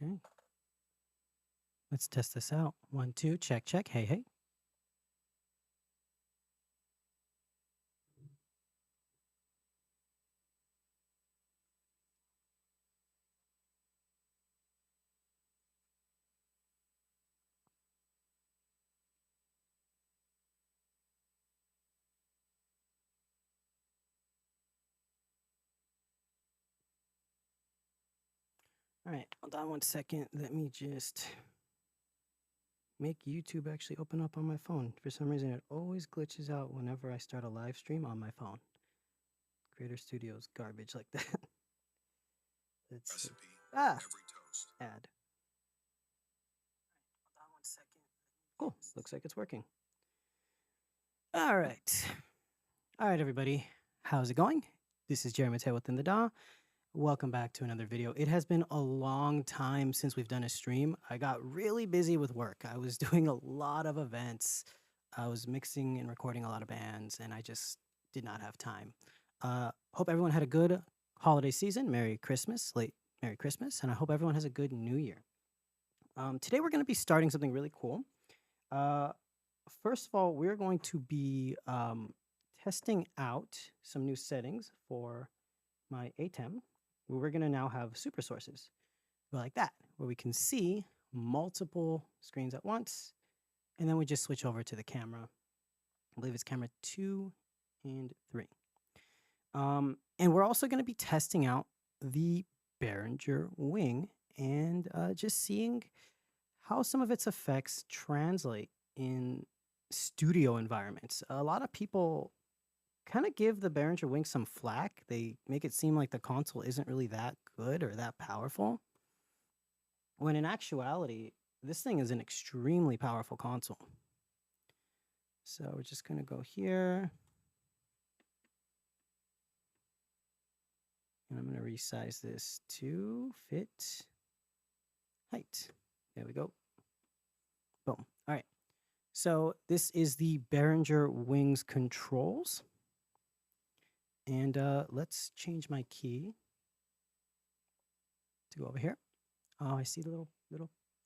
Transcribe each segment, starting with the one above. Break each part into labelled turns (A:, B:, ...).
A: Okay. Let's test this out. 1, 2, check, check. Hey, hey. All right, hold on 1 second. Let me just make YouTube actually open up on my phone. For some reason, it always glitches out whenever I start a live stream on my phone. Creator Studios garbage like that. Let's see. Add. Hold on 1 second. Cool. Looks like it's working. All right. All right, everybody. How's it going? This is Jeremy Mateo within the DAW. Welcome back to another video. It has been a long time since we've done a stream. I got really busy with work. I was doing a lot of events. I was mixing and recording a lot of bands, and I just did not have time. Hope everyone had a good holiday season. Merry Christmas, Merry Christmas, and I hope everyone has a good New Year. Today we're going to be starting something really cool. First of all, we're going to be testing out some new settings for my ATEM, where we're going to now have super sources like that, where we can see multiple screens at once. And then we just switch over to the camera. I believe it's camera 2 and 3. And we're also going to be testing out the Behringer wing and just seeing how some of its effects translate in studio environments. A lot of people kind of give the Behringer wing some flack. They make it seem like the console isn't really that good or that powerful, when in actuality, this thing is an extremely powerful console. So we're just going to go here. And I'm going to resize this to fit height. There we go. Boom. All right. So this is the Behringer wings controls. And let's change my key to go over here. Oh, I see the little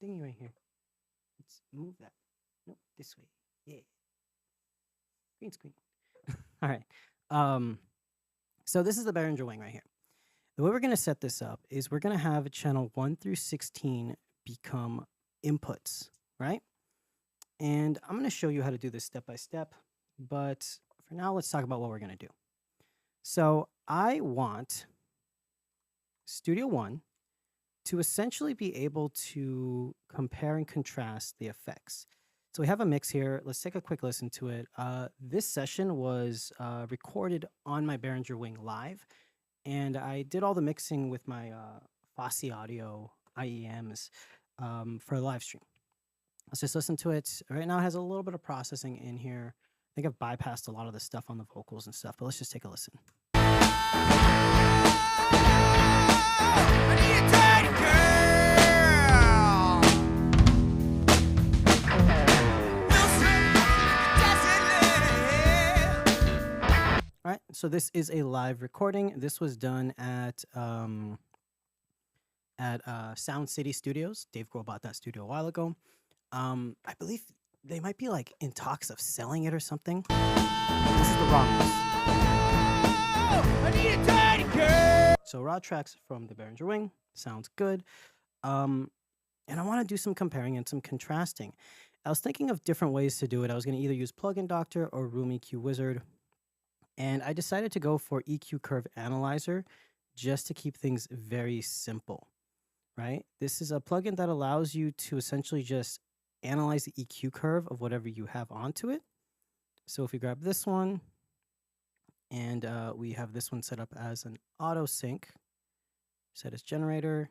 A: thingy right here. Let's move that. Nope, this way. Yeah. Green screen. All right. So this is the Behringer wing right here. The way we're going to set this up is we're going to have channel 1 through 16 become inputs, right? And I'm going to show you how to do this step by step. But for now, let's talk about what we're going to do. So I want Studio One to essentially be able to compare and contrast the effects. So we have a mix here. Let's take a quick listen to it. This session was recorded on my Behringer wing live, and I did all the mixing with my Fosse Audio IEMs for a live stream. Let's just listen to it. Right now it has a little bit of processing in here. I think I've bypassed a lot of the stuff on the vocals and stuff, but let's just take a listen. All right, so this is a live recording. This was done at Sound City Studios. Dave Grohl bought that studio a while ago. I believe they might be like in talks of selling it or something. This is the raw mix. I need a tiny girl. So raw tracks from the Behringer wing. Sounds good. And I want to do some comparing and some contrasting. I was thinking of different ways to do it. I was going to either use Plugin Doctor or Room EQ Wizard. And I decided to go for EQ Curve Analyzer just to keep things very simple, right? This is a plugin that allows you to essentially just analyze the EQ curve of whatever you have onto it. So if we grab this one, and we have this one set up as an auto sync, set as generator.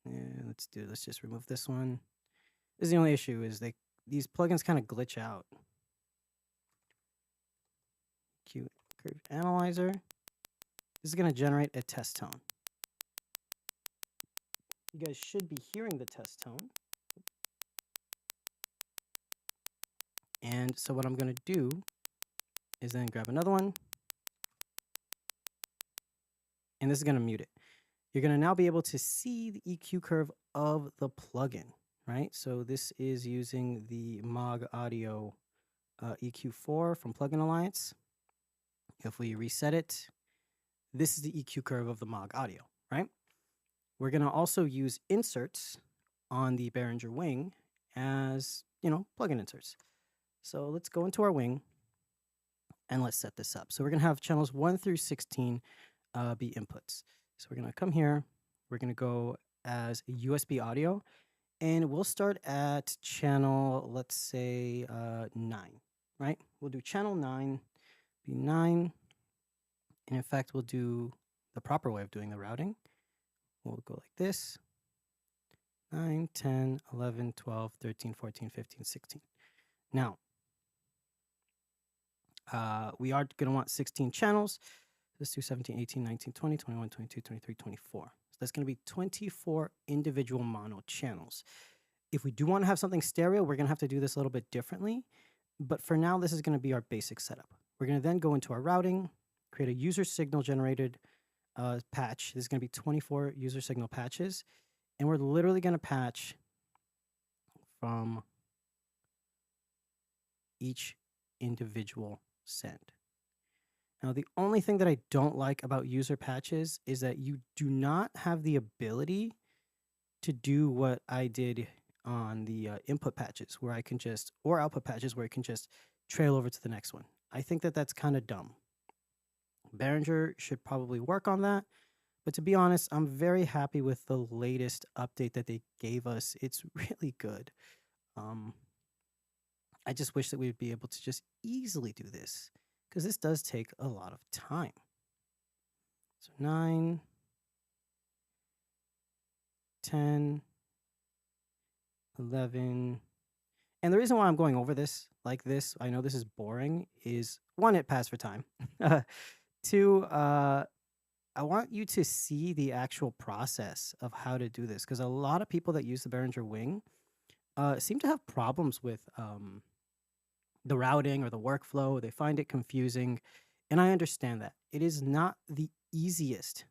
A: And let's just remove this one. This is the only issue is these plugins kind of glitch out. EQ Curve Analyzer. This is going to generate a test tone. You guys should be hearing the test tone. And so what I'm going to do is then grab another one. And this is going to mute it. you're going to now be able to see the EQ curve of the plugin, right? So this is using the Mog Audio EQ4 from Plugin Alliance. If we reset it, this is the EQ curve of the Mog Audio, right? We're going to also use inserts on the Behringer wing as, plugin inserts. So let's go into our wing and let's set this up. So we're going to have channels 1 through 16 be inputs. So we're going to come here. We're going to go as a USB audio, and we'll start at channel, let's say 9, right? We'll do channel 9, be 9. And in fact, we'll do the proper way of doing the routing. We'll go like this. 9, 10, 11, 12, 13, 14, 15, 16. Now, we are going to want 16 channels. Let's do 17, 18, 19, 20, 21, 22, 23, 24. So that's going to be 24 individual mono channels. If we do want to have something stereo, we're going to have to do this a little bit differently. But for now, this is going to be our basic setup. We're going to then go into our routing, create a user signal generated patch. This is going to be 24 user signal patches. And we're literally going to patch from each individual send. Now, the only thing that I don't like about user patches is that you do not have the ability to do what I did on the input patches, where I can just, or output patches, where I can just trail over to the next one. I think that that's kind of dumb. Behringer should probably work on that. But to be honest, I'm very happy with the latest update that they gave us. It's really good. I just wish that we would be able to just easily do this, because this does take a lot of time. So 9, 10, 11. And the reason why I'm going over this like this, I know this is boring, is 1, it passed for time. 2, I want you to see the actual process of how to do this, because a lot of people that use the Behringer wing seem to have problems with the routing or the workflow. They find it confusing, and I understand that. It is not the easiest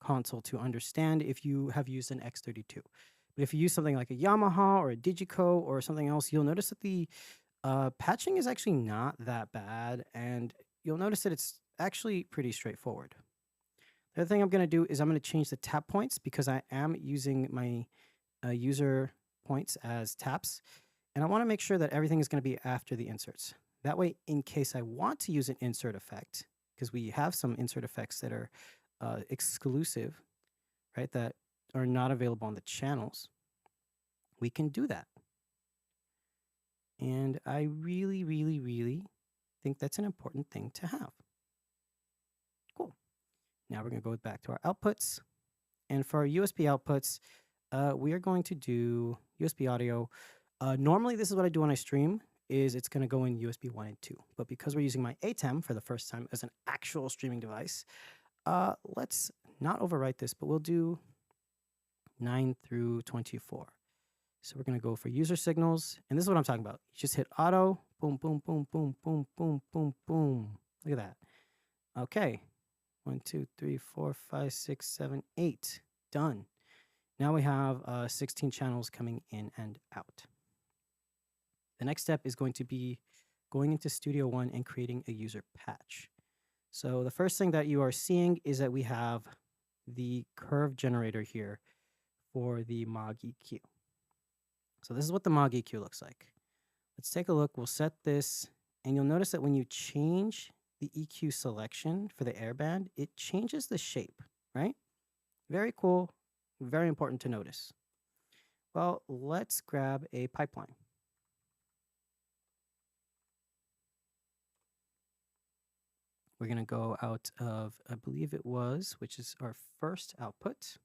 A: console to understand if you have used an X32. But if you use something like a Yamaha or a Digico or something else, you'll notice that the patching is actually not that bad, and you'll notice that it's actually pretty straightforward. The other thing I'm going to do is I'm going to change the tap points, because I am using my user points as taps. And I want to make sure that everything is going to be after the inserts. That way, in case I want to use an insert effect, because we have some insert effects that are exclusive, right, that are not available on the channels, we can do that. And I really, really, really think that's an important thing to have. Cool. Now we're going to go back to our outputs. And for our USB outputs, we are going to do USB audio. Normally, this is what I do when I stream, is it's going to go in USB 1 and 2. But because we're using my ATEM for the first time as an actual streaming device, let's not overwrite this, but we'll do 9 through 24. So we're going to go for user signals. And this is what I'm talking about. You just hit auto. Boom, boom, boom, boom, boom, boom, boom, boom. Look at that. Okay. 1, 2, 3, 4, 5, 6, 7, 8. Done. Now we have 16 channels coming in and out. The next step is going to be going into Studio One and creating a user patch. So the first thing that you are seeing is that we have the curve generator here for the Mog EQ. So this is what the Mog EQ looks like. Let's take a look. We'll set this, and you'll notice that when you change the EQ selection for the airband, it changes the shape, right? Very cool, very important to notice. Well, let's grab a pipeline. We're going to go out of, I believe it was, which is our first output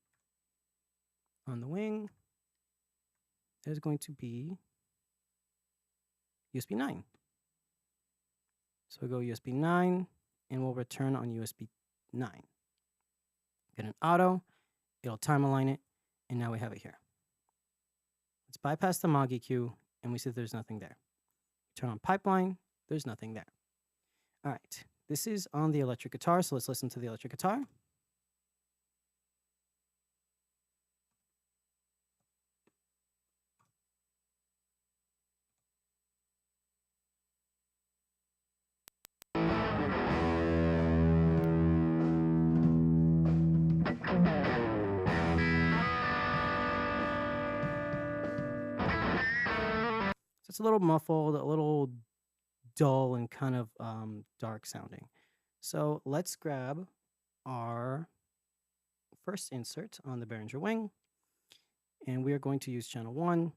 A: on the wing. There's going to be USB 9. So we'll go USB 9, and we'll return on USB 9. Get an auto, it'll time align it, and now we have it here. Let's bypass the Mog EQ, and we see that there's nothing there. Turn on pipeline, there's nothing there. All right, this is on the electric guitar, so let's listen to the electric guitar. It's a little muffled, a little dull, and kind of dark sounding. So let's grab our first insert on the Behringer wing, and we are going to use channel 1.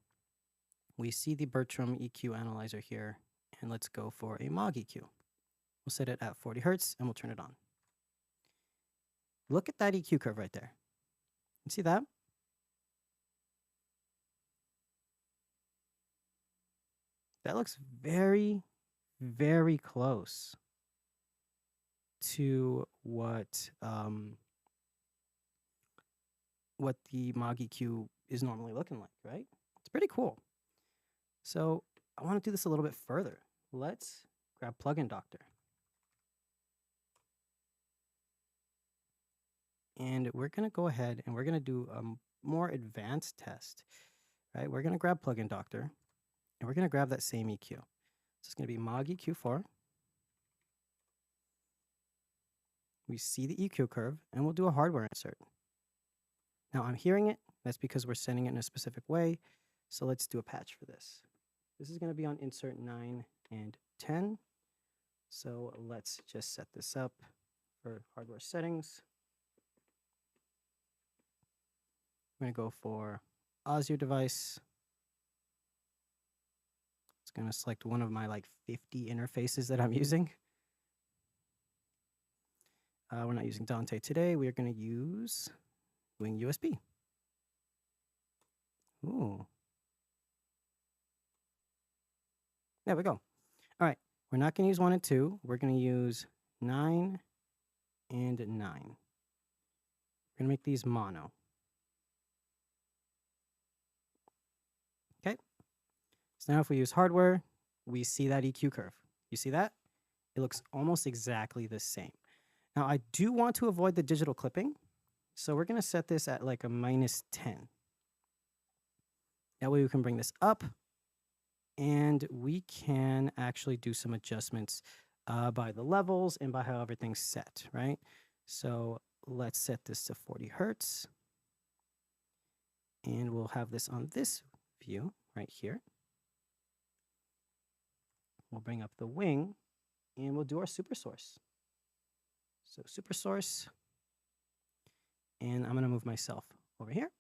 A: We see the Bertram EQ analyzer here, and let's go for a Moog EQ. We'll set it at 40 Hertz, and we'll turn it on. Look at that EQ curve right there. You see that? That looks very, very close to what the Moog EQ is normally looking like, right? It's pretty cool. So I want to do this a little bit further. Let's grab Plugin Doctor. And we're going to go ahead and we're going to do a more advanced test, right? We're going to grab Plugin Doctor, and we're going to grab that same EQ. So it's going to be Moog EQ4. We see the EQ curve, and we'll do a hardware insert. Now I'm hearing it. That's because we're sending it in a specific way. So let's do a patch for this. This is going to be on insert 9 and 10. So let's just set this up for hardware settings. I'm going to go for Audio device. It's going to select one of my like 50 interfaces that I'm using. We're not using Dante today. We are going to use Wing USB. Ooh. There we go. All right. We're not going to use 1 and 2. We're going to use 9 and 9. We're going to make these mono. Okay. So now if we use hardware, we see that EQ curve. You see that? It looks almost exactly the same. Now I do want to avoid the digital clipping. So we're going to set this at like a -10. That way we can bring this up, and we can actually do some adjustments by the levels and by how everything's set, right? So let's set this to 40 Hertz. And we'll have this on this view right here. We'll bring up the wing, and we'll do our super source. So super source, and I'm going to move myself over here.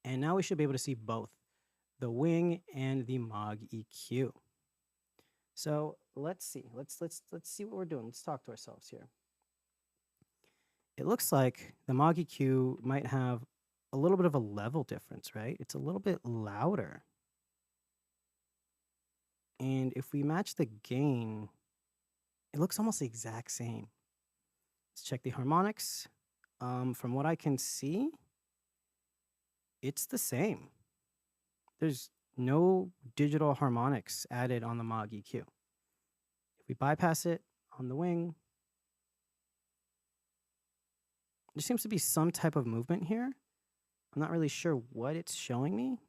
A: And now we should be able to see both the wing and the Moog EQ. So let's see. Let's see what we're doing. Let's talk to ourselves here. It looks like the Moog EQ might have a little bit of a level difference, right? It's a little bit louder. And if we match the gain, it looks almost the exact same. Let's check the harmonics. From what I can see, it's the same. There's no digital harmonics added on the Moog EQ. If we bypass it on the wing, there seems to be some type of movement here. I'm not really sure what it's showing me.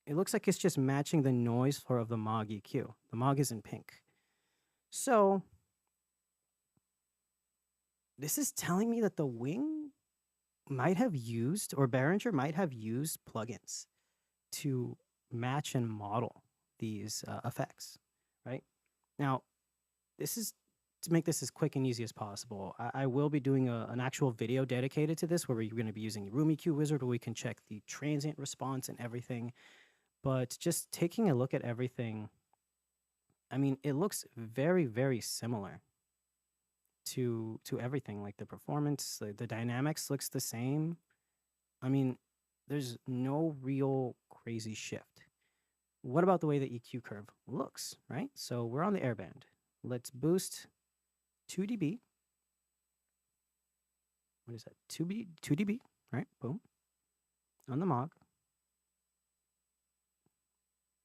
A: It looks like it's just matching the noise floor of the Moog EQ. The Moog is in pink. So this is telling me that the wing might have used, or Behringer might have used plugins to match and model these effects, right? Now, this is to make this as quick and easy as possible. I will be doing an actual video dedicated to this where we're going to be using Room EQ Wizard, where we can check the transient response and everything. But just taking a look at everything, I mean, it looks very, very similar to everything. Like the performance, the dynamics looks the same. I mean, there's no real crazy shift. What about the way the EQ curve looks, right? So we're on the airband. Let's boost 2 dB. What is that? 2 dB, right? Boom. On the Moog.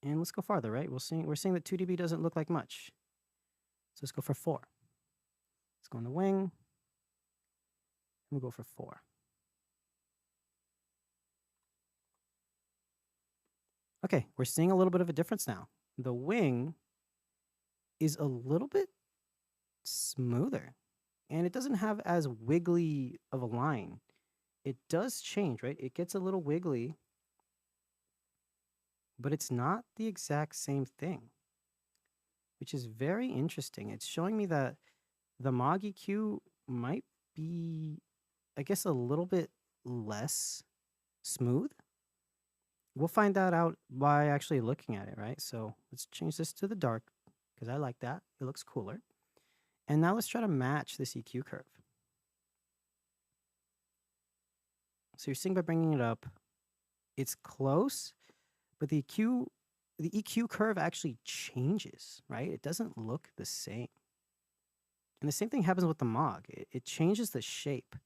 A: And let's go farther, right? We're seeing that 2 dB doesn't look like much. So let's go for 4. Let's go on the wing. And we'll go for 4. Okay, we're seeing a little bit of a difference now. The wing is a little bit smoother, and it doesn't have as wiggly of a line. It does change, right? It gets a little wiggly but it's not the exact same thing, which is very interesting. It's showing me that the Mog EQ might be, I guess, a little bit less smooth. We'll find that out by actually looking at it, right? So let's change this to the dark because I like that. It looks cooler. And now let's try to match this EQ curve. So you're seeing by bringing it up, it's close, but the EQ curve actually changes, right? It doesn't look the same. And the same thing happens with the Mog. It changes the shape,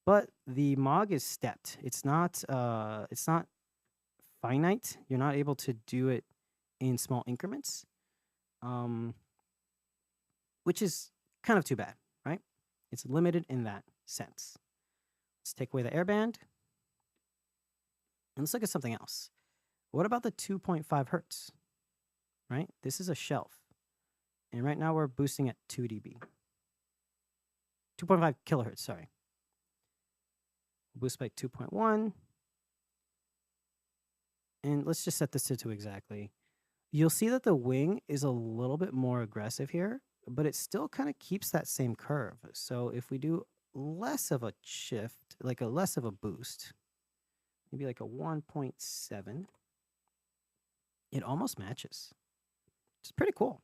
A: but the Mog is stepped. It's not finite. You're not able to do it in small increments, which is kind of too bad, right? It's limited in that sense. Let's take away the airband. And let's look at something else. What about the 2.5 hertz, right? This is a shelf. And right now we're boosting at 2 dB. 2.5 kilohertz, sorry. Boost by 2.1. And let's just set this to 2 exactly. You'll see that the wing is a little bit more aggressive here, but it still kind of keeps that same curve. So if we do less of a shift, like a less of a boost, maybe like a 1.7, it almost matches. It's pretty cool.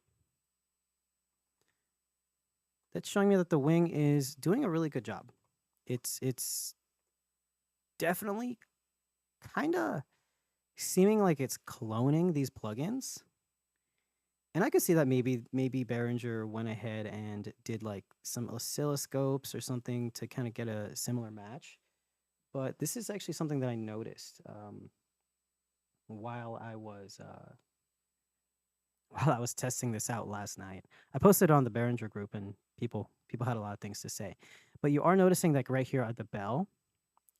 A: That's showing me that the wing is doing a really good job. It's definitely kind of seeming like it's cloning these plugins. And I could see that maybe Behringer went ahead and did like some oscilloscopes or something to kind of get a similar match. But this is actually something that I noticed while I was testing this out last night. I posted it on the Behringer group, and people had a lot of things to say. But you are noticing that right here at the bell,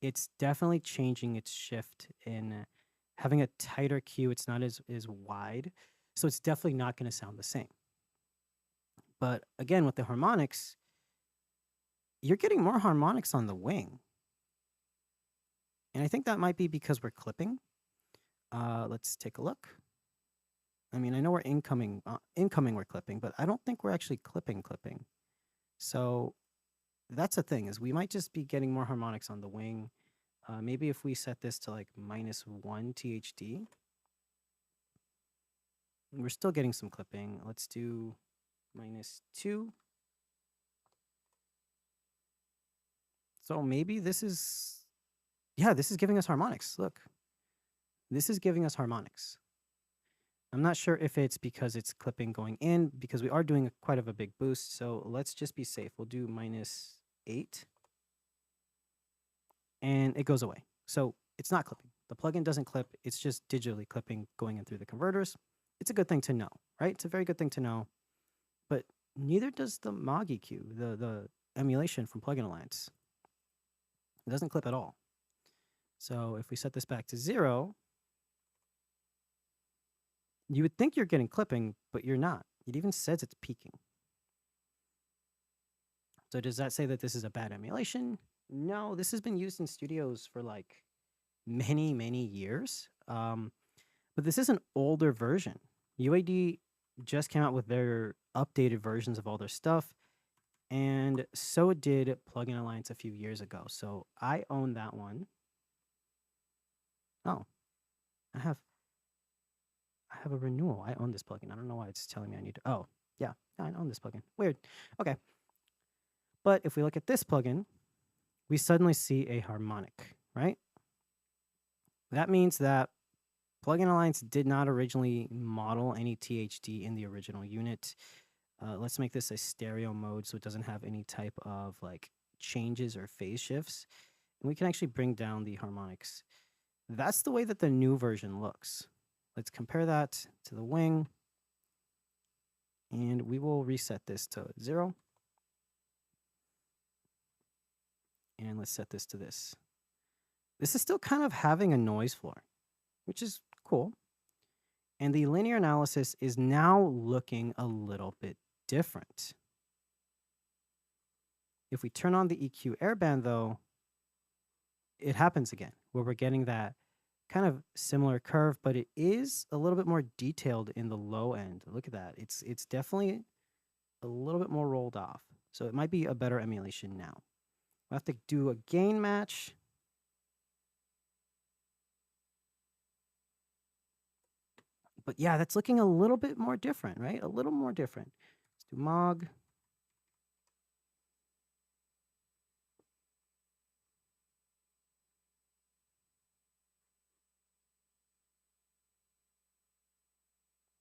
A: it's definitely changing its shift in having a tighter cue. It's not as wide, so it's definitely not going to sound the same. But again, with the harmonics, you're getting more harmonics on the wing. And I think that might be because we're clipping. Let's take a look. I mean, I know we're incoming we're clipping, but I don't think we're actually clipping. So that's the thing, is we might just be getting more harmonics on the wing. Maybe if we set this to like -1 THD, we're still getting some clipping. Let's do -2. So maybe this is, yeah, this is giving us harmonics. Look, this is giving us harmonics. I'm not sure if it's because it's clipping going in, because we are doing quite of a big boost. So let's just be safe. We'll do -8. And it goes away. So it's not clipping. The plugin doesn't clip. It's just digitally clipping going in through the converters. It's a good thing to know, right? It's a very good thing to know. But neither does the Mog EQ, the emulation from Plugin Alliance. It doesn't clip at all. So if we set this back to 0, you would think you're getting clipping, but you're not. It even says it's peaking. So does that say that this is a bad emulation? No, this has been used in studios for like many years. But this is an older version. UAD just came out with their updated versions of all their stuff, and so did Plugin Alliance a few years ago. So I own that one. Oh, I have a renewal. I own this plugin. I don't know why it's telling me I need to. Oh, yeah, I own this plugin. Weird. Okay. But if we look at this plugin, we suddenly see a harmonic, right? That means that Plugin Alliance did not originally model any THD in the original unit. Let's make this a stereo mode so it doesn't have any type of like changes or phase shifts. And we can actually bring down the harmonics. That's the way that the new version looks. Let's compare that to the wing. And we will reset this to 0. And let's set this to this. This is still kind of having a noise floor, which is cool. And the linear analysis is now looking a little bit different. If we turn on the EQ airband, though, it happens again, where we're getting that kind of similar curve, but it is a little bit more detailed in the low end. Look at that. It's definitely a little bit more rolled off. So it might be a better emulation now. We'll have to do a gain match. But yeah, that's looking a little bit more different, right? A little more different. Let's do Mog.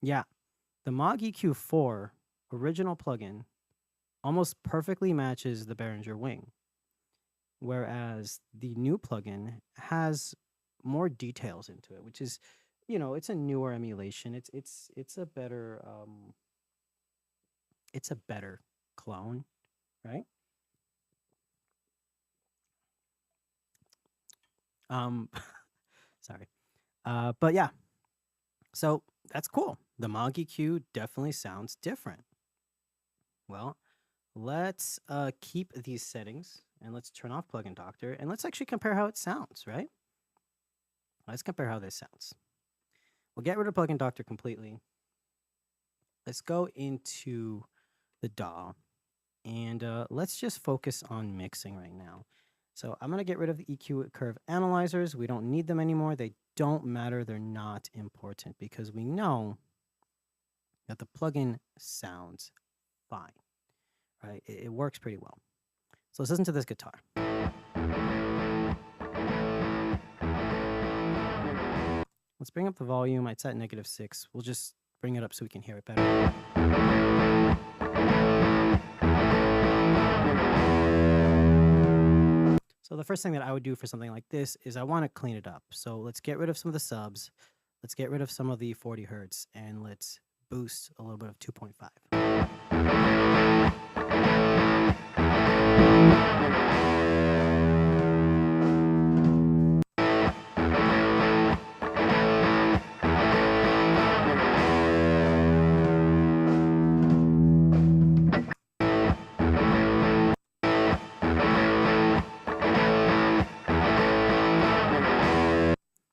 A: Yeah, the Mog EQ4 original plugin almost perfectly matches the Behringer Wing, whereas the new plugin has more details into it, which is, you know, it's a newer emulation. It's a better clone, right? Sorry. But yeah, so that's cool. The Mog EQ definitely sounds different. Well, let's keep these settings and let's turn off Plugin Doctor and let's actually compare how it sounds, right? Let's compare how this sounds. We'll get rid of Plugin Doctor completely. Let's go into the DAW and let's just focus on mixing right now. So I'm going to get rid of the EQ curve analyzers. We don't need them anymore. They don't matter. They're not important because we know that the plugin sounds fine, right? It works pretty well. So let's listen to this guitar. Let's bring up the volume. It's at -6. We'll just bring it up so we can hear it better. So the first thing that I would do for something like this is I want to clean it up. So let's get rid of some of the subs. Let's get rid of some of the 40 hertz and let's boost a little bit of 2.5.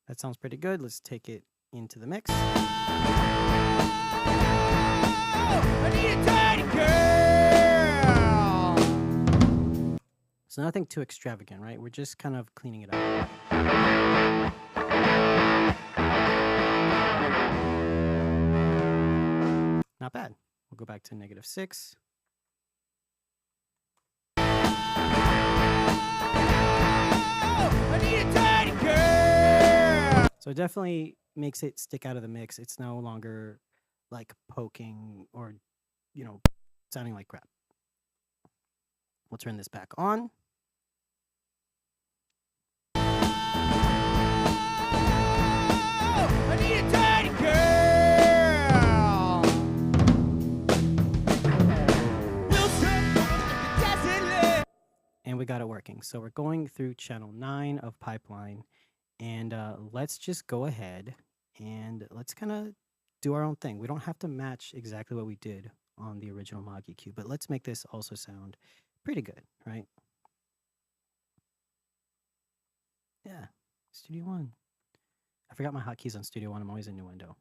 A: That sounds pretty good. Let's take it into the mix. So nothing too extravagant, right? We're just kind of cleaning it up. Not bad. We'll go back to -6. So it definitely makes it stick out of the mix. It's no longer like poking or, you know, sounding like crap. We'll turn this back on. I need a tiny girl. And we got it working. So we're going through channel 9 of Pipeline. And let's just go ahead and let's kind of do our own thing. We don't have to match exactly what we did on the original Mog EQ, but let's make this also sound pretty good, right? Yeah, Studio One. I forgot my hotkeys on Studio One. I'm always in new window.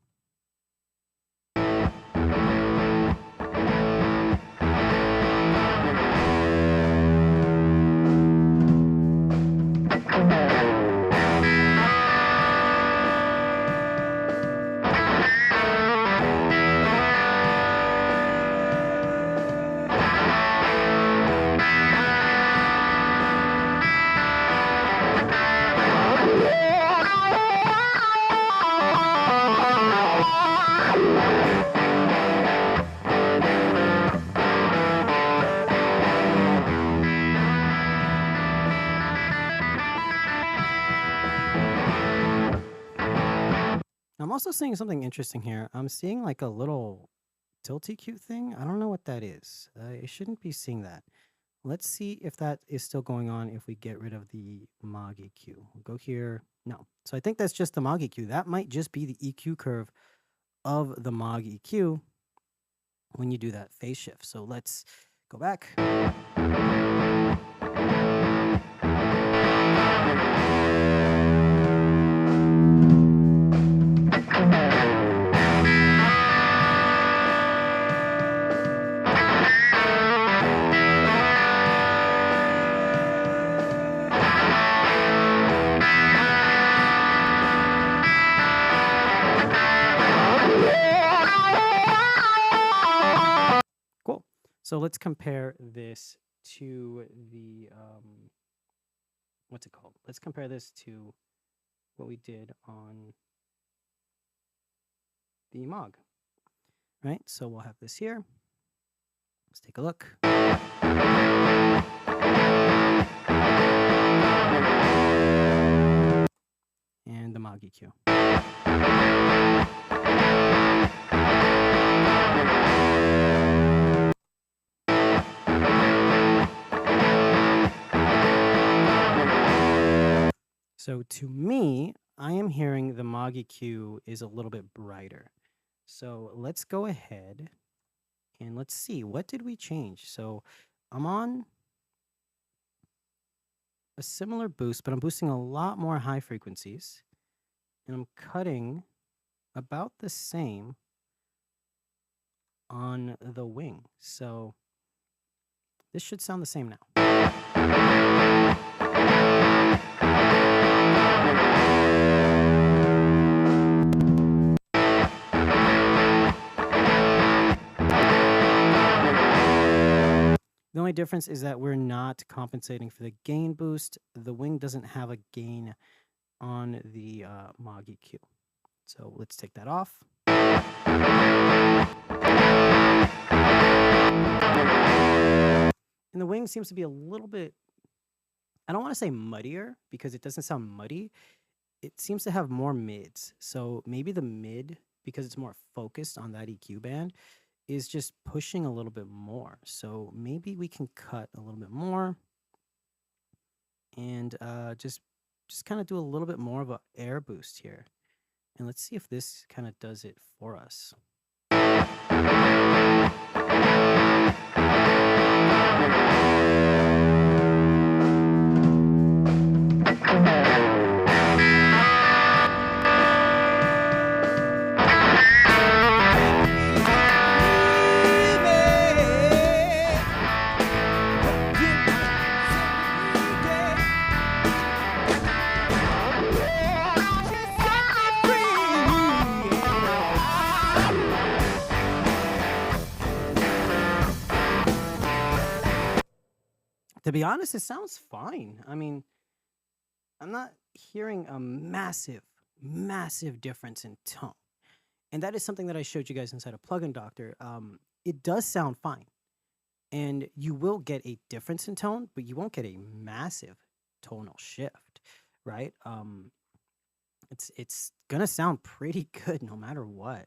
A: I'm also seeing something interesting here. I'm seeing like a little tilt EQ thing. I don't know what that is. I shouldn't be seeing that. Let's see if that is still going on if we get rid of the Mog EQ. We'll go here. No. So I think that's just the Mog EQ. That might just be the EQ curve of the Mog EQ when you do that phase shift. So let's go back. So let's compare this to the, what's it called? Let's compare this to what we did on the MOG, right? So we'll have this here. Let's take a look. And the MOG EQ. So to me, I am hearing the MOG EQ is a little bit brighter. So let's go ahead and let's see, what did we change? So I'm on a similar boost, but I'm boosting a lot more high frequencies. And I'm cutting about the same on the wing. So this should sound the same now. The only difference is that we're not compensating for the gain boost. The wing doesn't have a gain on the MOG EQ. So let's take that off. And the wing seems to be a little bit, I don't want to say muddier because it doesn't sound muddy. It seems to have more mids. So maybe the mid, because it's more focused on that EQ band, is just pushing a little bit more. So maybe we can cut a little bit more and just kind of do a little bit more of an air boost here. And let's see if this kind of does it for us. To be honest, it sounds fine. I mean, I'm not hearing a massive, massive difference in tone. And that is something that I showed you guys inside of Plugin Doctor. It does sound fine. And you will get a difference in tone, but you won't get a massive tonal shift, right? It's going to sound pretty good no matter what.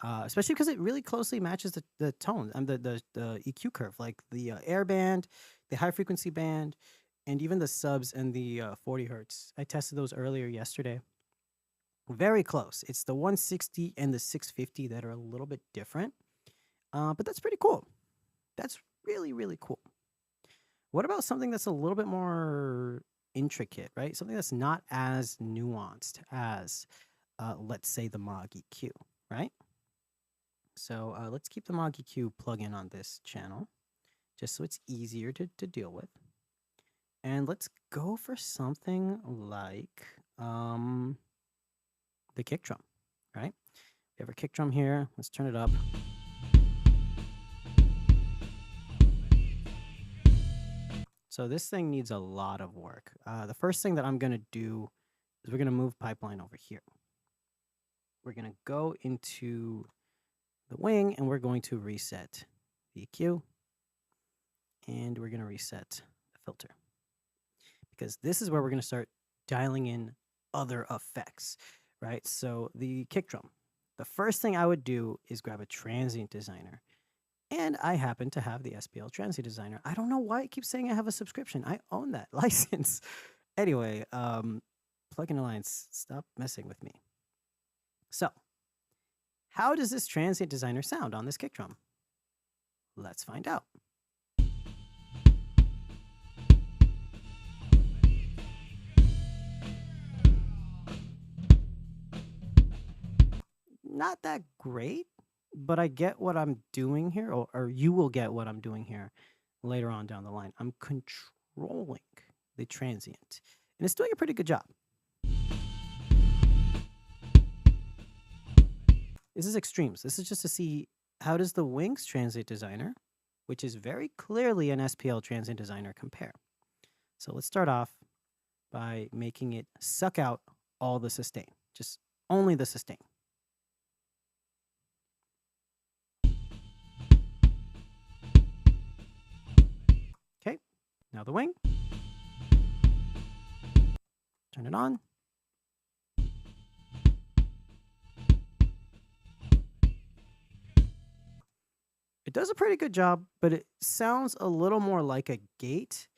A: Especially because it really closely matches the tone and the EQ curve, like the air band, the high frequency band, and even the subs and the 40 hertz. I tested those earlier yesterday. Very close. It's the 160 and the 650 that are a little bit different, but that's pretty cool. That's really, really cool. What about something that's a little bit more intricate, right? Something that's not as nuanced as, let's say, the MOG EQ, right? So let's keep the MOG EQ plugin on this channel, just so it's easier to deal with. And let's go for something like the kick drum, right? We have our kick drum here. Let's turn it up. So this thing needs a lot of work. The first thing that I'm going to do is we're going to move pipeline over here. We're going to go into the wing and we're going to reset the EQ. And we're going to reset the filter. Because this is where we're going to start dialing in other effects, right? So the kick drum. The first thing I would do is grab a transient designer. And I happen to have the SPL transient designer. I don't know why it keeps saying I have a subscription. I own that license. Anyway, Plugin Alliance, stop messing with me. So, how does this transient designer sound on this kick drum? Let's find out. Not that great, but I get what I'm doing here, or you will get what I'm doing here later on down the line. I'm controlling the transient, and it's doing a pretty good job. This is extremes. This is just to see how does the Wings transient designer which is very clearly an SPL Transient Designer compare. So let's start off by making it suck out all the sustain, just only the sustain. Okay, now the wing. Turn it on. It does a pretty good job, but it sounds a little more like a gate,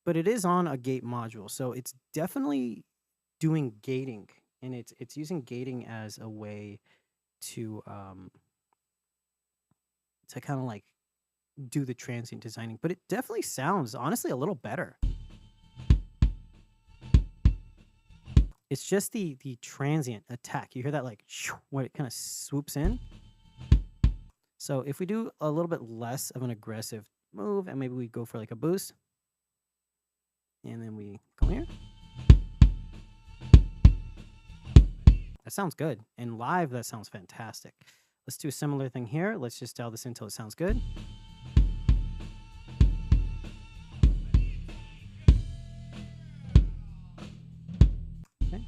A: but it is on a gate module. So it's definitely doing gating, and it's using gating as a way to kind of like do the transient designing, but it definitely sounds honestly a little better. It's just the transient attack. You hear that like when it kind of swoops in. So if we do a little bit less of an aggressive move, and maybe we go for like a boost, and then we go here. That sounds good. And live, that sounds fantastic. Let's do a similar thing here. Let's just dial this until it sounds good. Okay.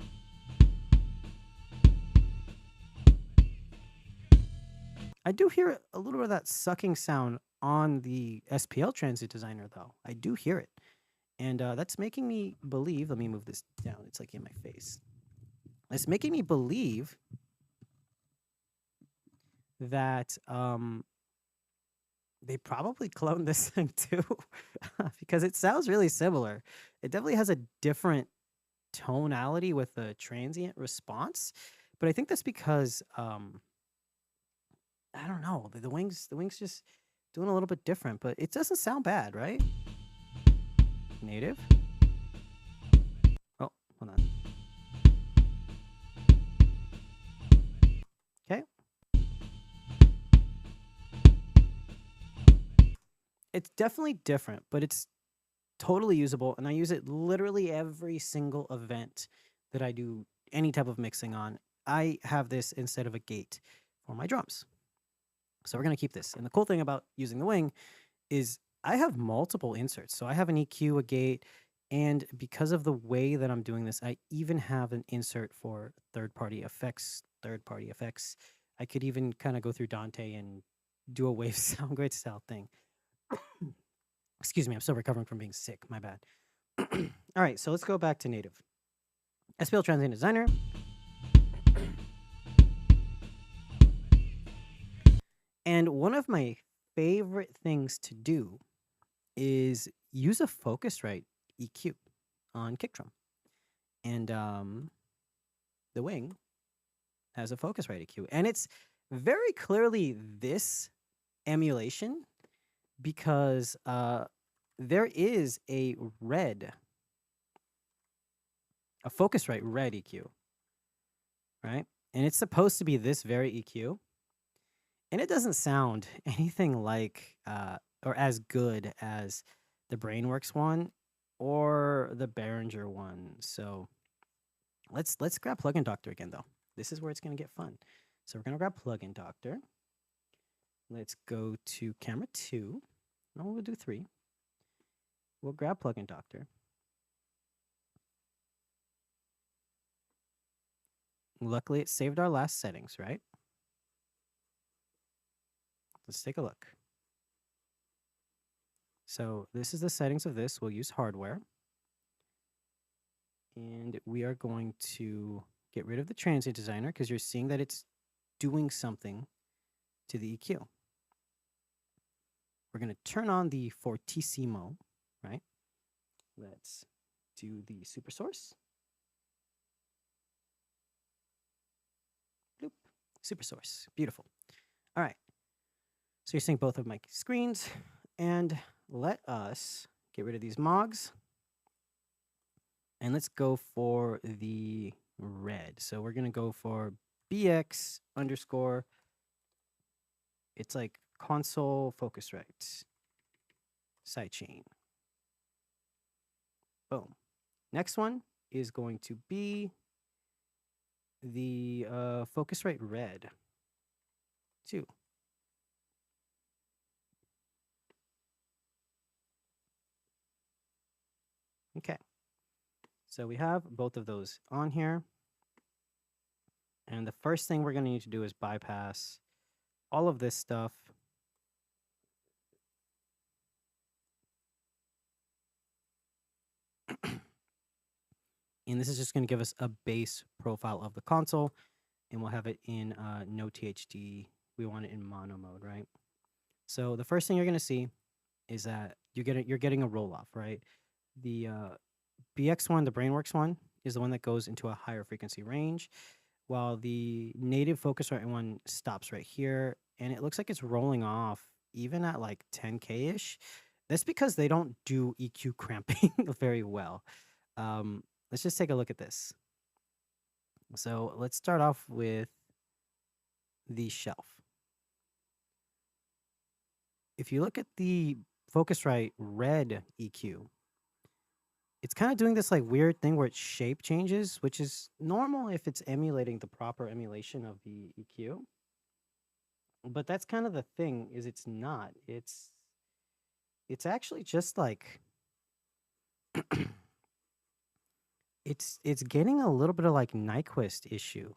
A: I do hear a little bit of that sucking sound on the SPL Transient Designer, though. I do hear it. And that's making me believe, let me move this down. It's like in my face. It's making me believe that they probably cloned this thing too, because it sounds really similar. It definitely has a different tonality with the transient response, but I think that's because I don't know, the wings just doing a little bit different, but it doesn't sound bad, right? Native. Oh, hold on. Okay. It's definitely different, but it's totally usable, and I use it literally every single event that I do any type of mixing on. I have this instead of a gate for my drums. So we're going to keep this. And the cool thing about using the wing is I have multiple inserts. So I have an EQ, a gate, and because of the way that I'm doing this, I even have an insert for third-party effects. I could even kind of go through Dante and do a wave sound grid style thing. Excuse me, I'm still recovering from being sick. My bad. All right, so let's go back to native. SPL Transient Designer. And one of my favorite things to do is use a Focusrite EQ on kick drum. And the wing has a Focusrite EQ. And it's very clearly this emulation because there is a Focusrite red EQ, right? And it's supposed to be this very EQ. And it doesn't sound anything like or as good as the Brainworks one or the Behringer one. So let's grab Plugin Doctor again, though. This is where it's going to get fun. So we're going to grab Plugin Doctor. Let's go to camera 2. No, we'll do 3. We'll grab Plugin Doctor. Luckily, it saved our last settings, right? Let's take a look. So this is the settings of this. We'll use hardware. And we are going to get rid of the Transient Designer because you're seeing that it's doing something to the EQ. We're going to turn on the Fortissimo, right? Let's do the super source. Bloop. Super source. Beautiful. All right. So you're seeing both of my screens. And let us get rid of these mogs. And let's go for the red. So we're going to go for BX _ it's like console Focusrite sidechain. Boom. Next one is going to be the Focusrite red 2. Okay. So we have both of those on here. And the first thing we're going to need to do is bypass all of this stuff. And this is just going to give us a base profile of the console. And we'll have it in no THD. We want it in mono mode, right? So the first thing you're going to see is that you're getting a roll off, right? The BX1, the BrainWorks one, is the one that goes into a higher frequency range, while the native Focusrite one stops right here, and it looks like it's rolling off even at like 10K ish. That's because they don't do EQ cramping very well. Let's just take a look at this. So let's start off with the shelf. If you look at the Focusrite red EQ, it's kind of doing this like weird thing where its shape changes, which is normal if it's emulating the proper emulation of the EQ. But that's kind of the thing, is it's not. It's actually just like it's getting a little bit of like Nyquist issue.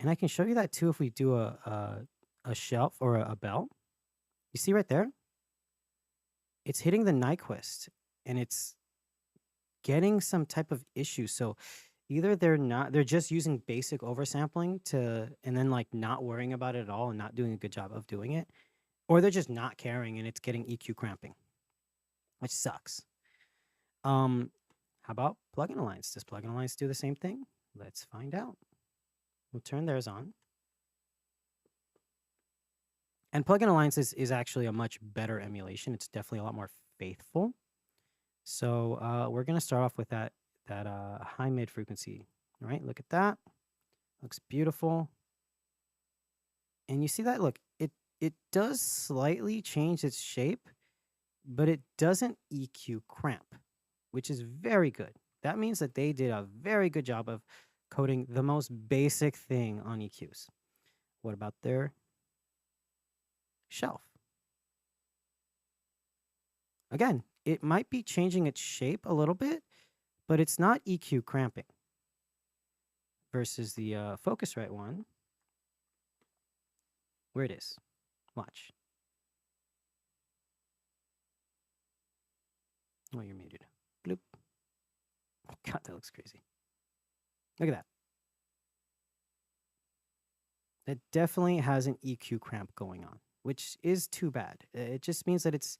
A: And I can show you that too if we do a shelf or a bell. You see right there? It's hitting the Nyquist and it's getting some type of issue. So either they're just using basic oversampling and then like not worrying about it at all and not doing a good job of doing it, or they're just not caring and it's getting EQ cramping, which sucks. How about plugin alliance? Does plugin alliance do the same thing? Let's find out. We'll turn theirs on. And plugin alliance is actually a much better emulation. It's definitely a lot more faithful. So we're gonna start off with that high mid frequency. All right, look at that. Looks beautiful. And you see that? Look, it does slightly change its shape, but it doesn't EQ cramp, which is very good. That means that they did a very good job of coding the most basic thing on EQs. What about their shelf? Again, it might be changing its shape a little bit, but it's not EQ cramping. Versus the Focusrite one, where it is. Watch. Oh, you're muted. Bloop. Oh, God, that looks crazy. Look at that. That definitely has an EQ cramp going on, which is too bad. It just means that it's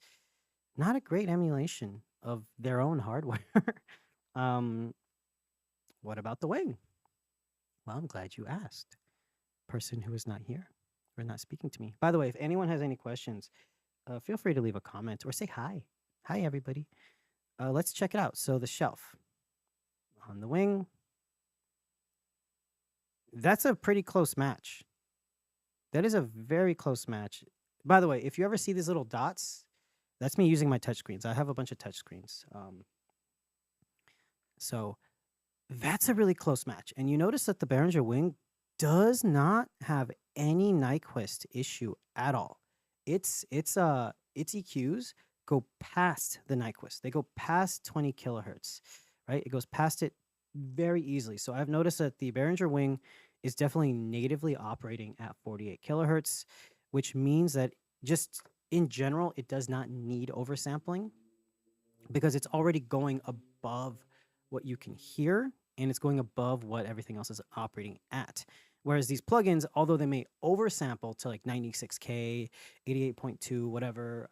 A: not a great emulation of their own hardware. What about the wing? Well, I'm glad you asked. Person who is not here or not speaking to me. By the way, if anyone has any questions, feel free to leave a comment or say hi. Hi, everybody. Let's check it out. So the shelf on the wing, that's a pretty close match. That is a very close match. By the way, if you ever see these little dots, that's me using my touchscreens. I have a bunch of touchscreens. So that's a really close match. And you notice that the Behringer wing does not have any Nyquist issue at all. Its EQs go past the Nyquist. They go past 20 kilohertz, right? It goes past it very easily. So I've noticed that the Behringer wing is definitely natively operating at 48 kilohertz, which means that just in general, it does not need oversampling because it's already going above what you can hear and it's going above what everything else is operating at. Whereas these plugins, although they may oversample to like 96K, 88.2, whatever,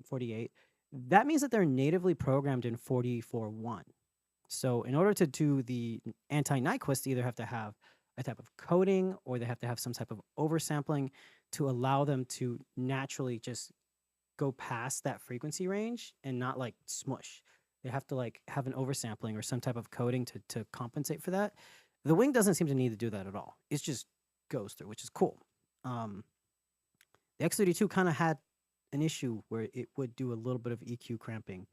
A: 48, that means that they're natively programmed in 44.1. So in order to do the anti-Nyquist, they either have to have a type of coding or they have to have some type of oversampling to allow them to naturally just go past that frequency range and not like smush. They have to like have an oversampling or some type of coding to compensate for that. The wing doesn't seem to need to do that at all. It just goes through, which is cool. The X32 kind of had an issue where it would do a little bit of EQ cramping.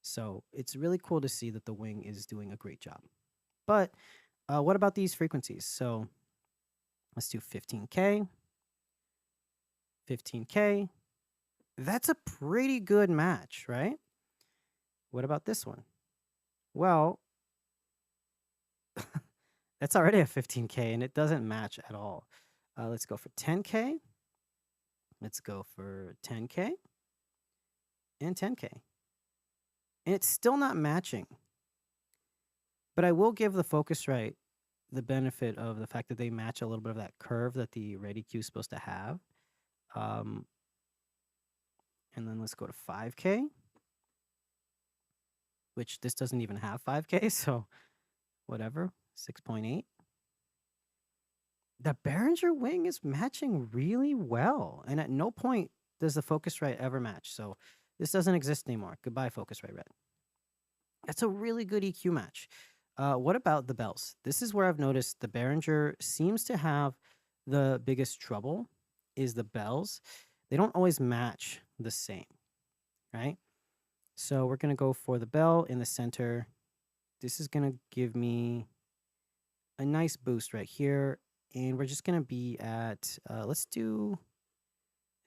A: So it's really cool to see that the wing is doing a great job. But what about these frequencies? So let's do 15K, 15K. That's a pretty good match, right? What about this one? Well, that's already a 15K and it doesn't match at all. Let's go for 10K. Let's go for 10K and 10K. And it's still not matching. But I will give the Focusrite the benefit of the fact that they match a little bit of that curve that the red EQ is supposed to have. And then let's go to 5K, which this doesn't even have 5K, so whatever, 6.8. The Behringer wing is matching really well, and at no point does the Focusrite ever match. So this doesn't exist anymore. Goodbye, Focusrite Red. That's a really good EQ match. What about the bells? This is where I've noticed the Behringer seems to have the biggest trouble is the bells. They don't always match the same, right? So we're going to go for the bell in the center. This is going to give me a nice boost right here. And we're just going to be at, let's do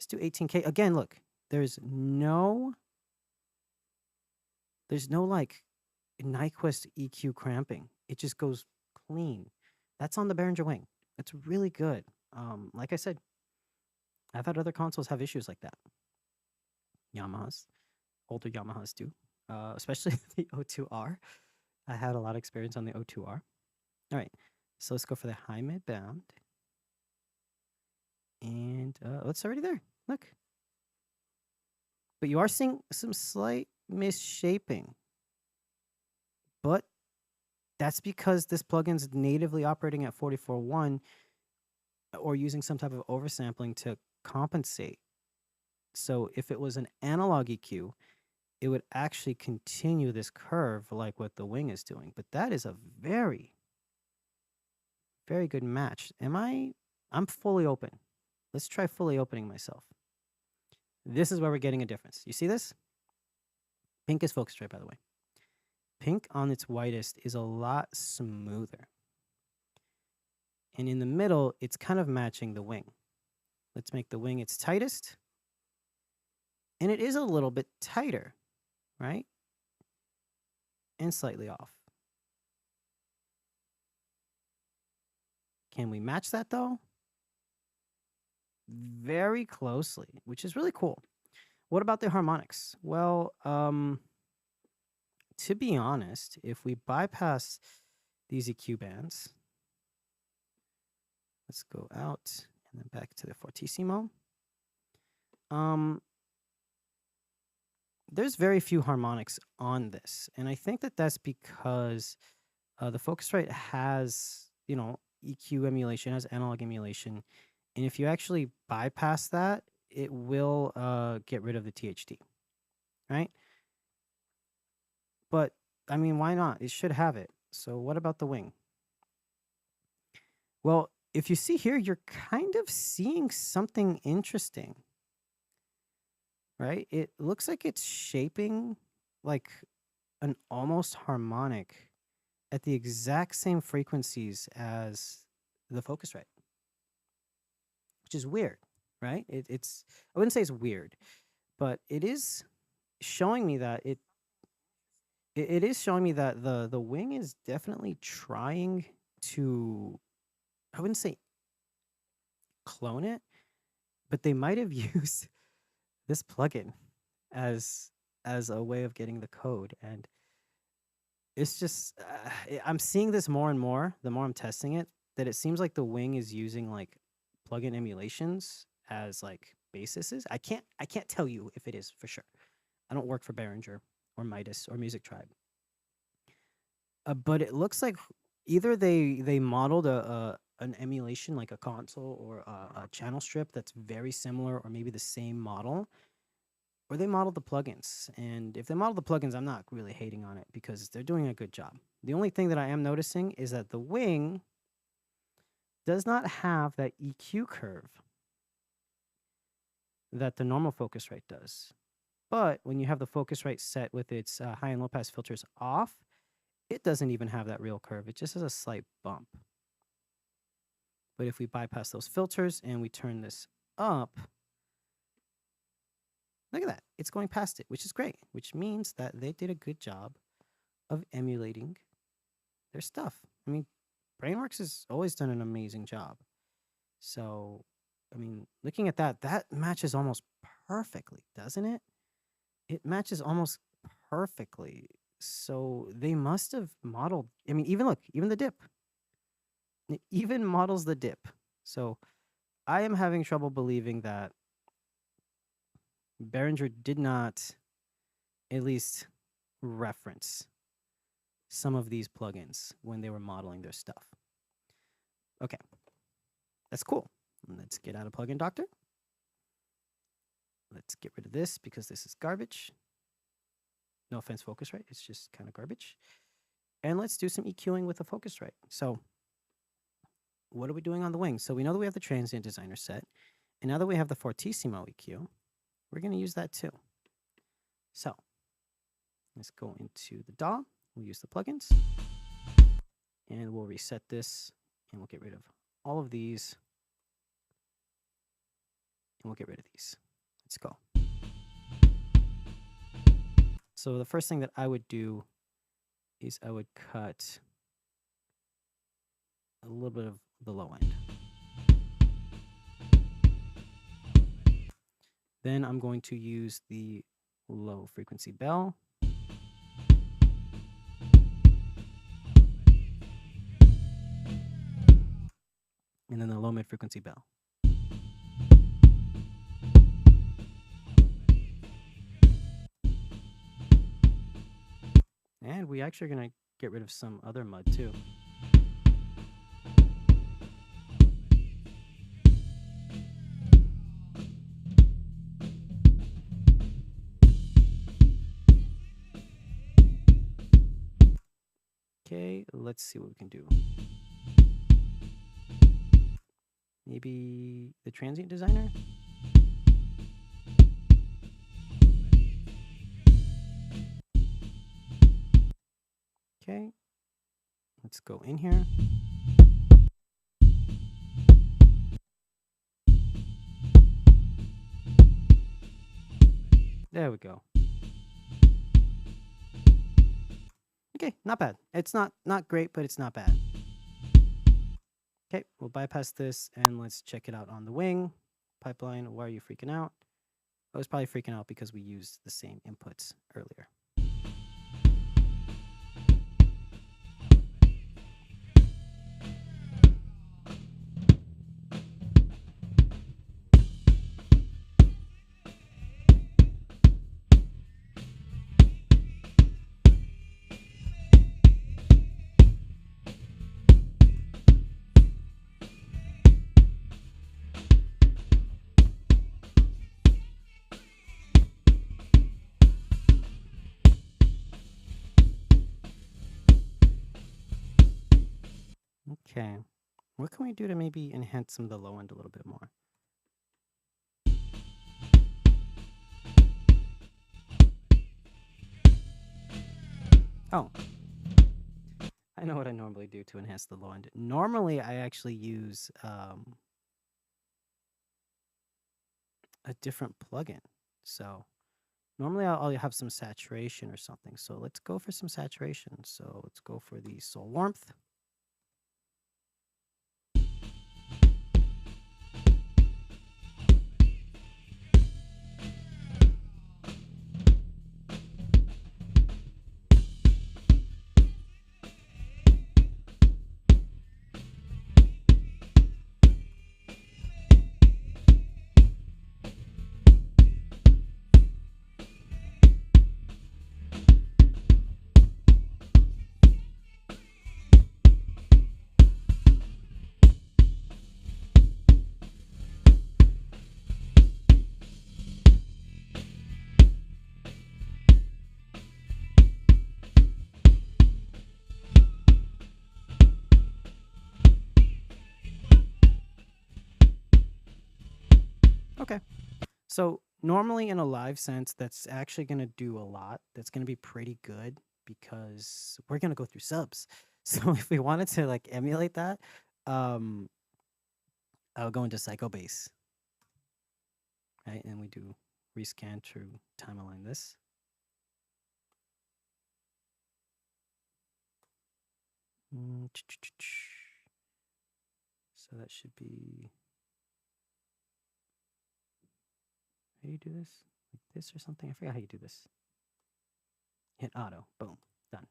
A: 18K. Again, look, there's no like Nyquist EQ cramping. It just goes clean. That's on the Behringer wing. That's really good. Like I said, I've had other consoles have issues like that. Yamahas, older Yamahas do, especially the O2R. I had a lot of experience on the O2R. All right, so let's go for the high mid bound. And it's already there. Look. But you are seeing some slight misshaping. But that's because this plugin's natively operating at 44.1 or using some type of oversampling to compensate. So if it was an analog EQ, it would actually continue this curve like what the wing is doing. But that is a very, very good match. I'm fully open. Let's try fully opening myself. This is where we're getting a difference. You see this? Pink is Focusrite, by the way. Pink on its whitest is a lot smoother. And in the middle, it's kind of matching the wing. Let's make the wing its tightest. And it is a little bit tighter, right? And slightly off. Can we match that though? Very closely, which is really cool. What about the harmonics? Well, to be honest, if we bypass these EQ bands, let's go out and then back to the fortissimo. There's very few harmonics on this, and I think that that's because the Focusrite has, EQ emulation, has analog emulation, and if you actually bypass that, it will get rid of the THD, right? But, I mean, why not? It should have it. So what about the wing? Well, if you see here, you're kind of seeing something interesting, right? It looks like it's shaping like an almost harmonic at the exact same frequencies as the Focusrite, which is weird, right? It's I wouldn't say it's weird, but it is showing me that it is showing me that the wing is definitely trying to, I wouldn't say clone it, but they might have used this plugin as a way of getting the code. And it's just I'm seeing this more and more the more I'm testing it, that it seems like the wing is using like plugin emulations as like bases. I can't tell you if it is for sure. I don't work for Behringer or Midas or Music Tribe. But it looks like either they modeled an emulation like a console or a channel strip that's very similar or maybe the same model, or they modeled the plugins. And if they modeled the plugins, I'm not really hating on it because they're doing a good job. The only thing that I am noticing is that the wing does not have that EQ curve that the normal Focusrite does. But when you have the Focusrite set with its high and low pass filters off, it doesn't even have that real curve. It just has a slight bump. But if we bypass those filters and we turn this up, look at that. It's going past it, which is great, which means that they did a good job of emulating their stuff. I mean, Brainworks has always done an amazing job. So, I mean, looking at that, that matches almost perfectly, doesn't it? It matches almost perfectly. So they must have modeled. I mean, even look, even the dip. It even models the dip. So I am having trouble believing that Behringer did not at least reference some of these plugins when they were modeling their stuff. Okay, that's cool. Let's get out of Plugin Doctor. Let's get rid of this because this is garbage. No offense, Focusrite. It's just kind of garbage. And let's do some EQing with the Focusrite. So what are we doing on the wing? So we know that we have the transient designer set. And now that we have the Fortissimo EQ, we're going to use that too. So let's go into the DAW. We'll use the plugins. And we'll reset this. And we'll get rid of all of these. And we'll get rid of these. Let's go. So the first thing that I would do is I would cut a little bit of the low end. Then I'm going to use the low frequency bell. And then the low mid frequency bell. And we actually are going to get rid of some other mud too. Okay, let's see what we can do. Maybe the transient designer? Okay, let's go in here. There we go. Okay, not bad. It's not great, but it's not bad. Okay, we'll bypass this and let's check it out on the wing. Pipeline, why are you freaking out? I was probably freaking out because we used the same inputs earlier. Okay, what can we do to maybe enhance some of the low end a little bit more? Oh, I know what I normally do to enhance the low end. Normally, I actually use a different plugin. So normally I'll have some saturation or something. So let's go for some saturation. So let's go for the Soul Warmth. Okay. So normally in a live sense, that's actually going to do a lot. That's going to be pretty good because we're going to go through subs. So if we wanted to like emulate that, I'll go into Psycho Bass, right? And we do rescan to time align this. So that should be, how do you do this? Like this or something? I forgot how you do this. Hit auto. Boom. Done.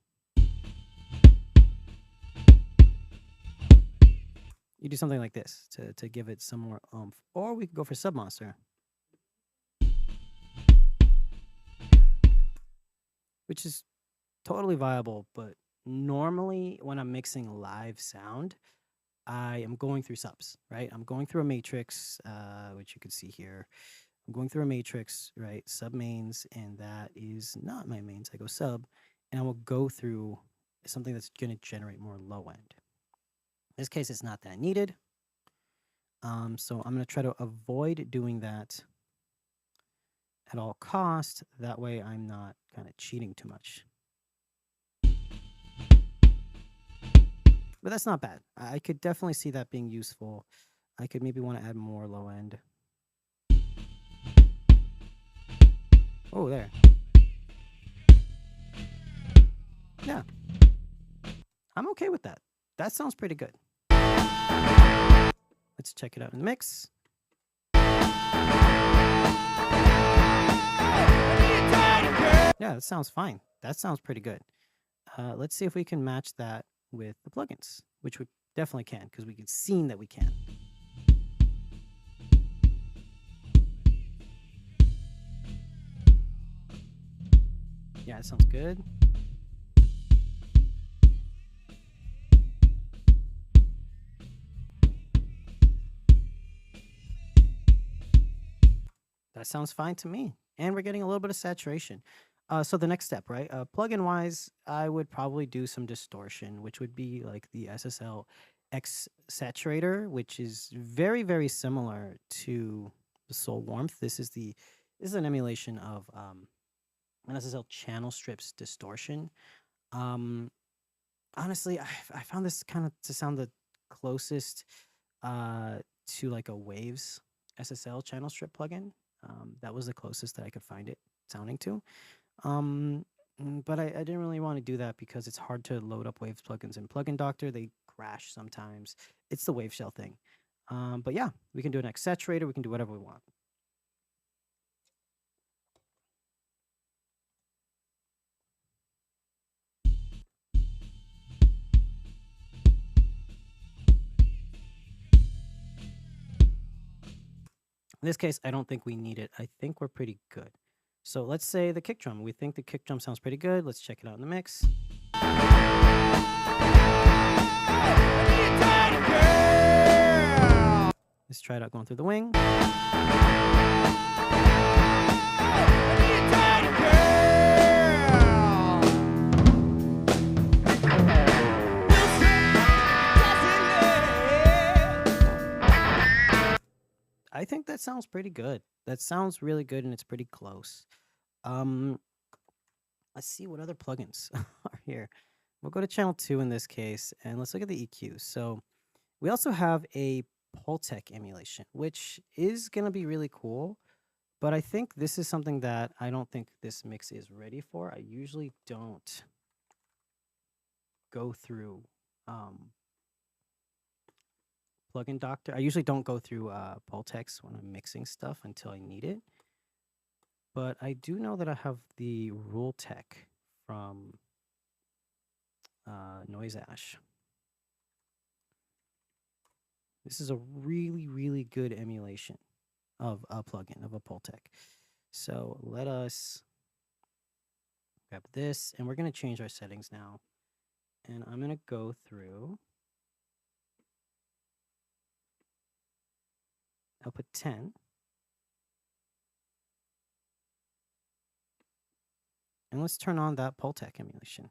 A: You do something like this to give it some more oomph. Or we could go for Submonster, which is totally viable, but normally when I'm mixing live sound, I am going through subs, right? I'm going through a matrix, which you can see here. I'm going through a matrix, right? Sub mains, and that is not my mains. I go sub, and I will go through something that's going to generate more low end. In this case, it's not that needed. So I'm going to try to avoid doing that at all cost. That way I'm not kind of cheating too much. But that's not bad. I could definitely see that being useful. I could maybe want to add more low end. Oh, there. Yeah. I'm okay with that. That sounds pretty good. Let's check it out in the mix. Yeah, that sounds fine. That sounds pretty good. Let's see if we can match that with the plugins, which we definitely can, because we can see that we can. Yeah, it sounds good. That sounds fine to me. And we're getting a little bit of saturation. So the next step, right? Plugin wise, I would probably do some distortion, which would be like the SSL X Saturator, which is very, very similar to the Soul Warmth. This is an emulation of an SSL channel strips distortion. Honestly, I found this kind of to sound the closest to like a Waves SSL channel strip plugin. That was the closest that I could find it sounding to. But I didn't really want to do that because it's hard to load up Waves plugins in Plugin Doctor. They crash sometimes. It's the Wave Shell thing. But yeah, we can do an X Saturator. We can do whatever we want. In this case, I don't think we need it. I think we're pretty good. So let's say the kick drum. We think the kick drum sounds pretty good. Let's check it out in the mix. Let's try it out going through the wing. I think that sounds pretty good. That sounds really good, and it's pretty close. Let's see what other plugins are here. We'll go to channel 2 in this case, and let's look at the EQ. So we also have a Pultec emulation, which is going to be really cool. But I think this is something that I don't think this mix is ready for. I usually don't go through Plugin Doctor. I usually don't go through Pultecs when I'm mixing stuff until I need it. But I do know that I have the Rule Tech from Noise Ash. This is a really, really good emulation of a plugin, of a Pultec. So let us grab this, and we're going to change our settings now. And I'm going to go through output 10. And let's turn on that Pultec emulation.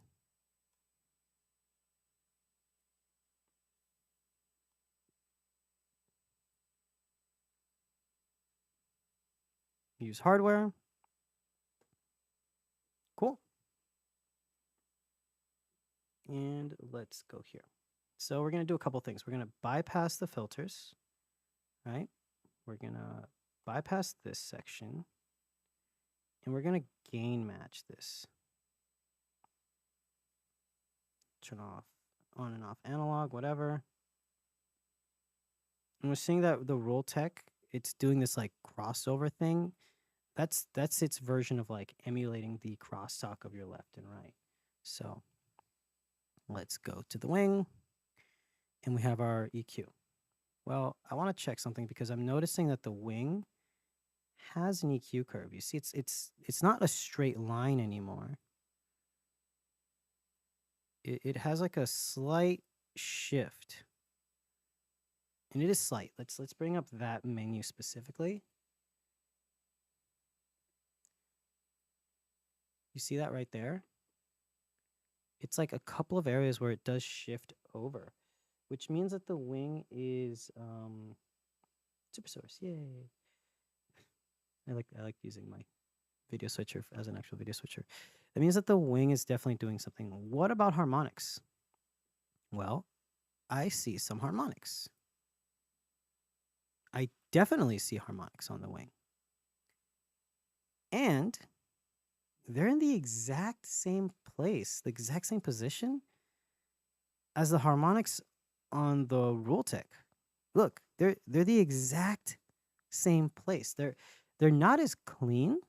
A: Use hardware. Cool. And let's go here. So we're going to do a couple things. We're going to bypass the filters, right? We're going to bypass this section, and we're going to gain match this. Turn off on and off analog, whatever. And we're seeing that the roll tech, it's doing this like crossover thing. That's its version of like emulating the crosstalk of your left and right. So let's go to the wing, and we have our EQ. Well, I want to check something because I'm noticing that the wing has an EQ curve. You see, it's not a straight line anymore. It has like a slight shift. And it is slight. Let's bring up that menu specifically. You see that right there? It's like a couple of areas where it does shift over, which means that the wing is super source. Yay. I like using my video switcher as an actual video switcher. That means that the wing is definitely doing something. What about harmonics? Well, I see some harmonics. I definitely see harmonics on the wing. And they're in the exact same place, the exact same position as the harmonics on the rule tech. Look, they're the exact same place. They're not as clean,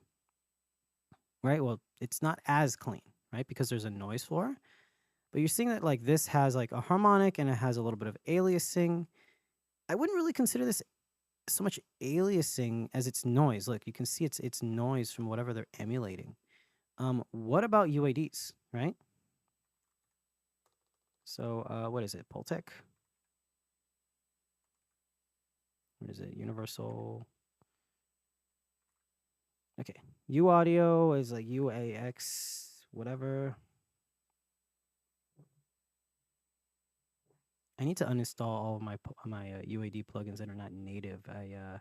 A: right? Well, it's not as clean, right? Because there's a noise floor. But you're seeing that like this has like a harmonic and it has a little bit of aliasing. I wouldn't really consider this so much aliasing as it's noise. Look, you can see it's noise from whatever they're emulating. What about UADs, right? So what is it? Pultec? What is it? Universal. Okay. U audio is like UAX, whatever. I need to uninstall all of my UAD plugins that are not native. I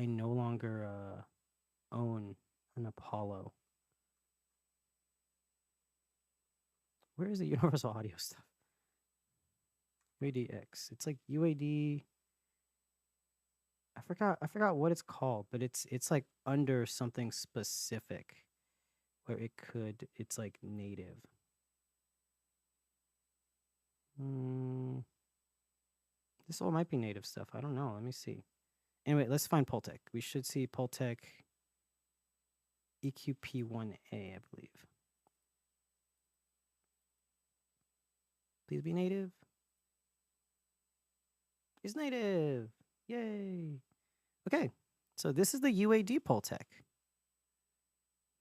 A: no longer own an Apollo. Where is the universal audio stuff? UADX. It's like UAD. I forgot what it's called, but it's like under something specific where it's like native. This all might be native stuff. I don't know. Let me see. Anyway, let's find Pultec. We should see Pultec EQP1A, I believe. Please be native. It's native. Yay. Okay. So this is the UAD Pultec.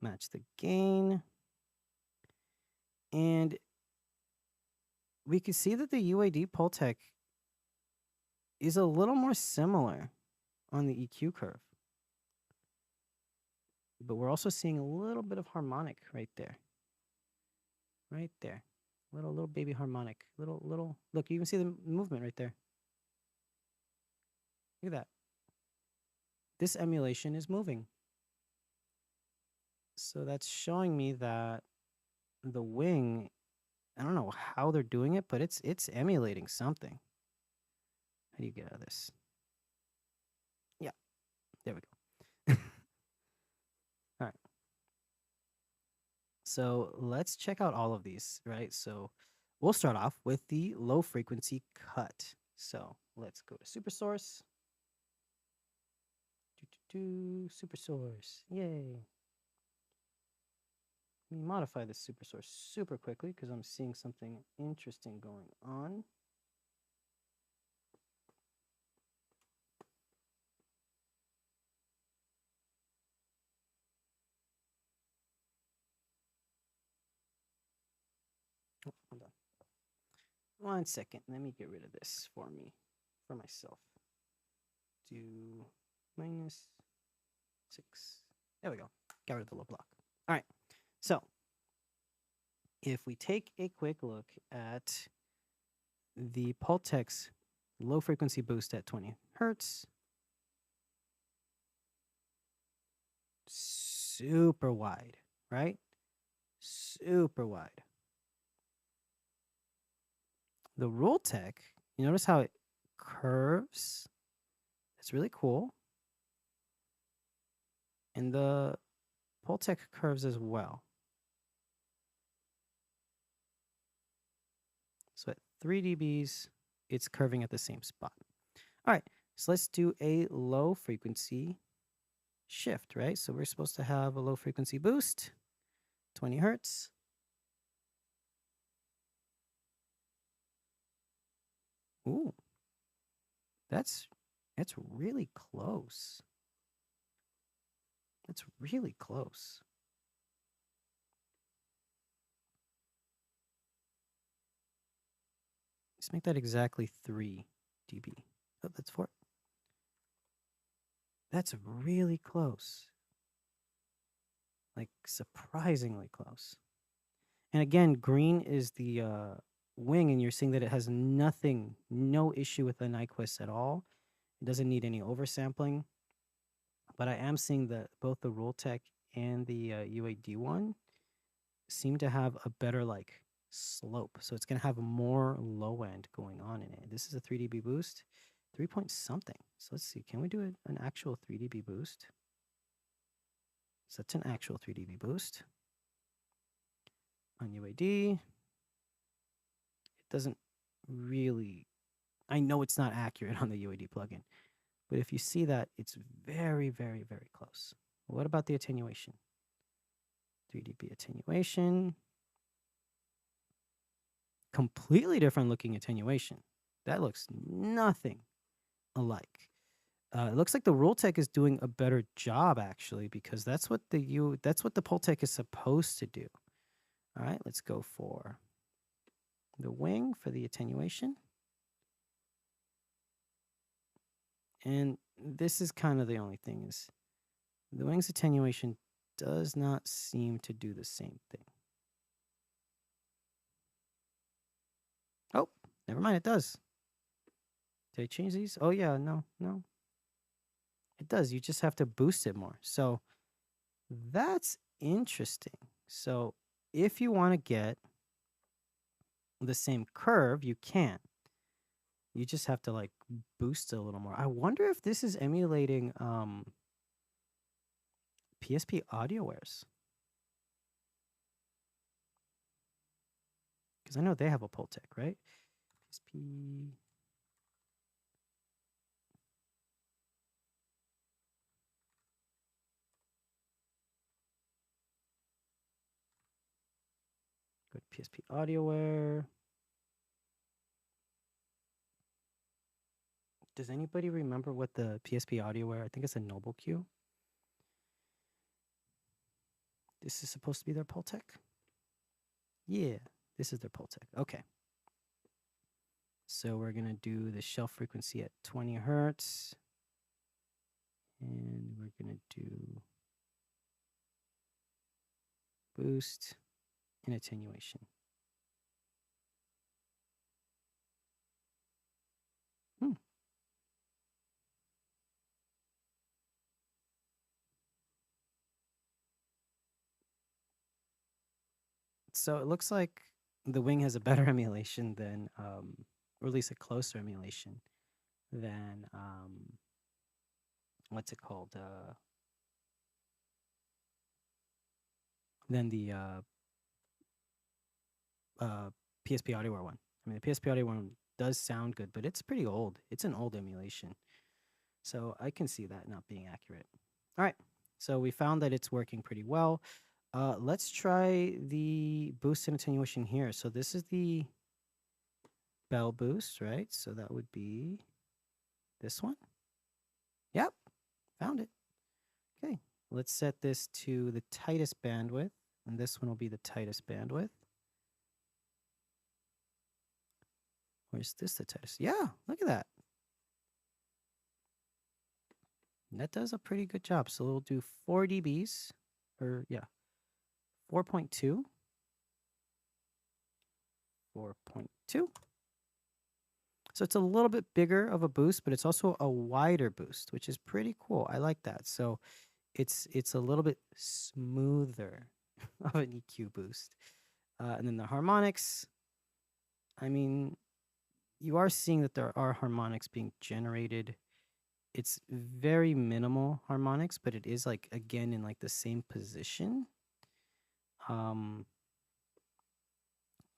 A: Match the gain. And we can see that the UAD Pultec is a little more similar on the EQ curve. But we're also seeing a little bit of harmonic right there. Right there. Little baby harmonic. Little. Look, you can see the movement right there. Look at that. This emulation is moving. So that's showing me that the wing, I don't know how they're doing it, but it's emulating something. How do you get out of this? Yeah, there we go. All right. So let's check out all of these, right? So we'll start off with the low frequency cut. So let's go to super source. Super source. Yay. Let me modify this super source super quickly because I'm seeing something interesting going on. Oh, hold on. 1 second. Let me get rid of this for myself. Do -6. There we go. Got rid of the low block. All right. So if we take a quick look at the Pultec's low frequency boost at 20 hertz, super wide, right? Super wide. The Roll Tech, you notice how it curves? It's really cool. And the Pultec curves as well. So 3 dBs, it's curving at the same spot. All right, so let's do a low frequency shift, right? So we're supposed to have a low frequency boost, 20 hertz. Ooh, that's really close. That's really close. Let's make that exactly 3 dB. Oh, that's 4. That's really close. Like, surprisingly close. And again, green is the wing, and you're seeing that it has no issue with the Nyquist at all. It doesn't need any oversampling. But I am seeing that both the Rolltech and the UAD one seem to have a better like slope. So it's going to have more low end going on in it. This is a 3 dB boost, 3 point something. So let's see, can we do an actual 3 dB boost? So that's an actual 3 dB boost. On UAD, it doesn't really, I know it's not accurate on the UAD plugin, but if you see that, it's very, very, very close. What about the attenuation? 3 dB attenuation. Completely different looking attenuation. That looks nothing alike. It looks like the Rolltech is doing a better job actually, because that's what the Pultec is supposed to do. All right, let's go for the wing for the attenuation. And this is kind of the only thing, is the wing's attenuation does not seem to do the same thing. Oh, never mind, it does. Did I change these? Oh yeah, no. It does. You just have to boost it more. So that's interesting. So if you want to get the same curve, you can. You just have to like boost it a little more. I wonder if this is emulating PSP AudioWares. Because I know they have a Pultec, right? PSP. Go to PSP AudioWare. Does anybody remember what the PSP AudioWare? I think it's a Noble Q. This is supposed to be their Pultec? Yeah, this is their Pultec. Okay. So we're going to do the shelf frequency at 20 hertz. And we're going to do boost and attenuation. So it looks like the wing has a better emulation than, or at least a closer emulation than, what's it called? Than the PSP AudioWare one. I mean, the PSP AudioWare one does sound good, but it's pretty old. It's an old emulation. So I can see that not being accurate. All right. So we found that it's working pretty well. Let's try the boost and attenuation here. So this is the bell boost, right? So that would be this one. Yep, found it. Okay, let's set this to the tightest bandwidth, and this one will be the tightest bandwidth. Or is this the tightest? Yeah, look at that. That does a pretty good job. So we'll do 4 dBs, or yeah, 4.2. 4.2. So it's a little bit bigger of a boost, but it's also a wider boost, which is pretty cool. I like that. So it's a little bit smoother of an EQ boost. And then the harmonics, I mean, you are seeing that there are harmonics being generated. It's very minimal harmonics, but it is like, again, in like the same position.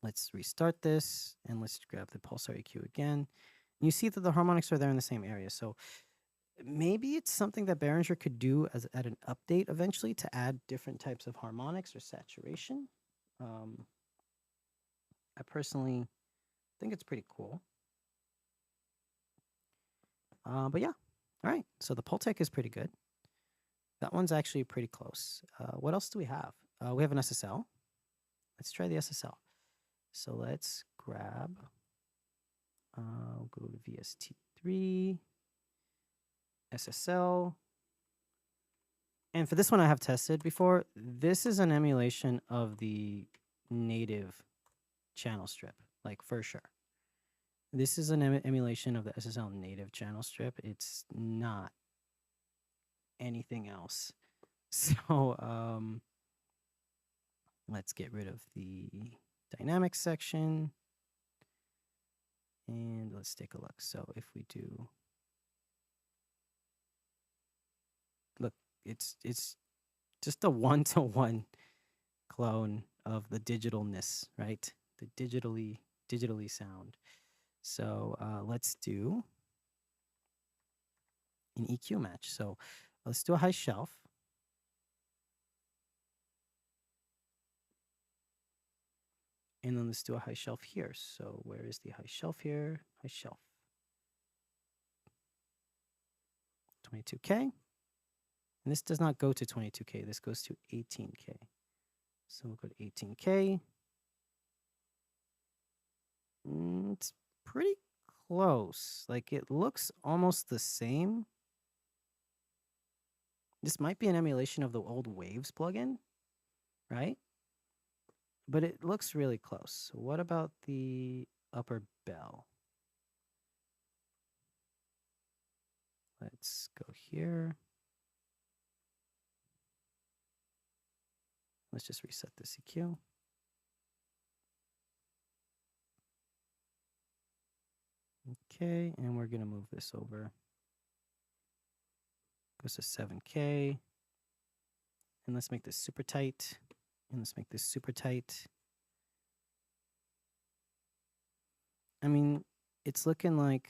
A: Let's restart this and let's grab the pulsar EQ again. You see that the harmonics are there in the same area. So maybe it's something that Behringer could do as at an update eventually to add different types of harmonics or saturation. I personally think it's pretty cool. But yeah, all right. So the Pultec is pretty good. That one's actually pretty close. What else do we have? We have an SSL. Let's try the SSL. So let's grab, go to VST3, SSL. And for this one I have tested before. This is an emulation of the native channel strip, like for sure. This is an emulation of the SSL native channel strip. It's not anything else. So let's get rid of the dynamics section. And let's take a look. So if we do, look, it's just a one-to-one clone of the digitalness, right? The digitally sound. So let's do an EQ match. So let's do a high shelf. And then let's do a high shelf here. So where is the high shelf here? High shelf. 22K. And this does not go to 22K. This goes to 18K. So we'll go to 18K. It's pretty close. Like it looks almost the same. This might be an emulation of the old Waves plugin, right? But it looks really close. So what about the upper bell? Let's go here. Let's just reset this EQ. Okay, and we're gonna move this over. Goes to 7K. And let's make this super tight. And let's make this super tight. I mean, it's looking like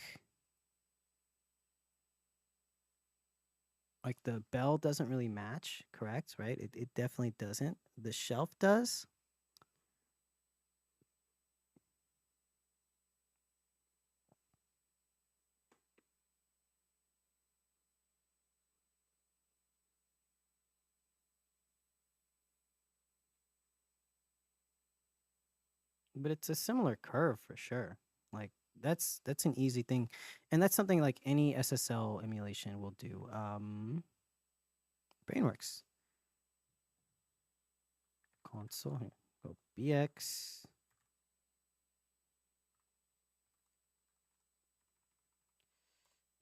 A: the bell doesn't really match, correct? Right? It definitely doesn't. The shelf does. But it's a similar curve for sure. Like that's an easy thing. And that's something like any SSL emulation will do. Brainworks. Console here. Go BX.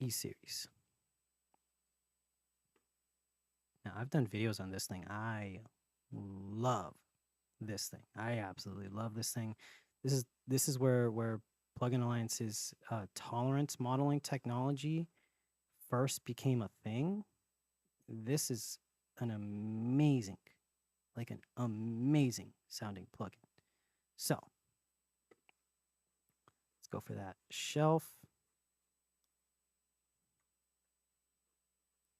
A: E-series. Now I've done videos on this thing. I love this thing. I absolutely love this thing. This is where Plugin Alliance's tolerance modeling technology first became a thing. This is an amazing sounding plugin. So let's go for that shelf.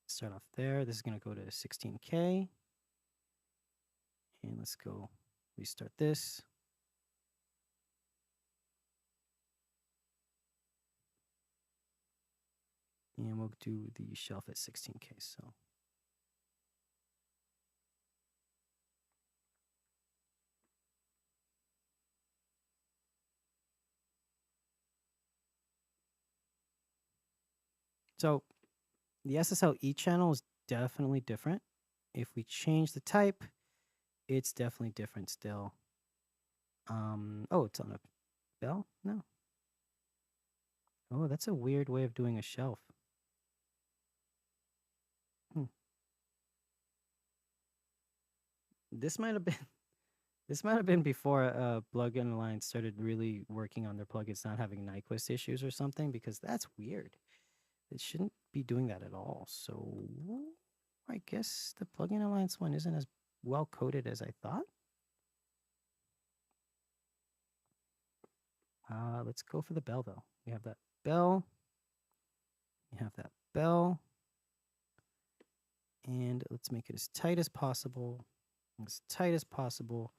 A: Start off there. This is going to go to 16K. And let's go restart this. And we'll do the shelf at 16K. So the SSL E channel is definitely different. If we change the type, it's definitely different still. Oh, it's on a bell? No. Oh, that's a weird way of doing a shelf. This might have been before Plugin Alliance started really working on their plugins not having Nyquist issues or something, because that's weird. It shouldn't be doing that at all. So I guess the Plugin Alliance one isn't as well coded as I thought. Let's go for the bell, though. We have that bell. We have that bell. And let's make it as tight as possible. As tight as possible.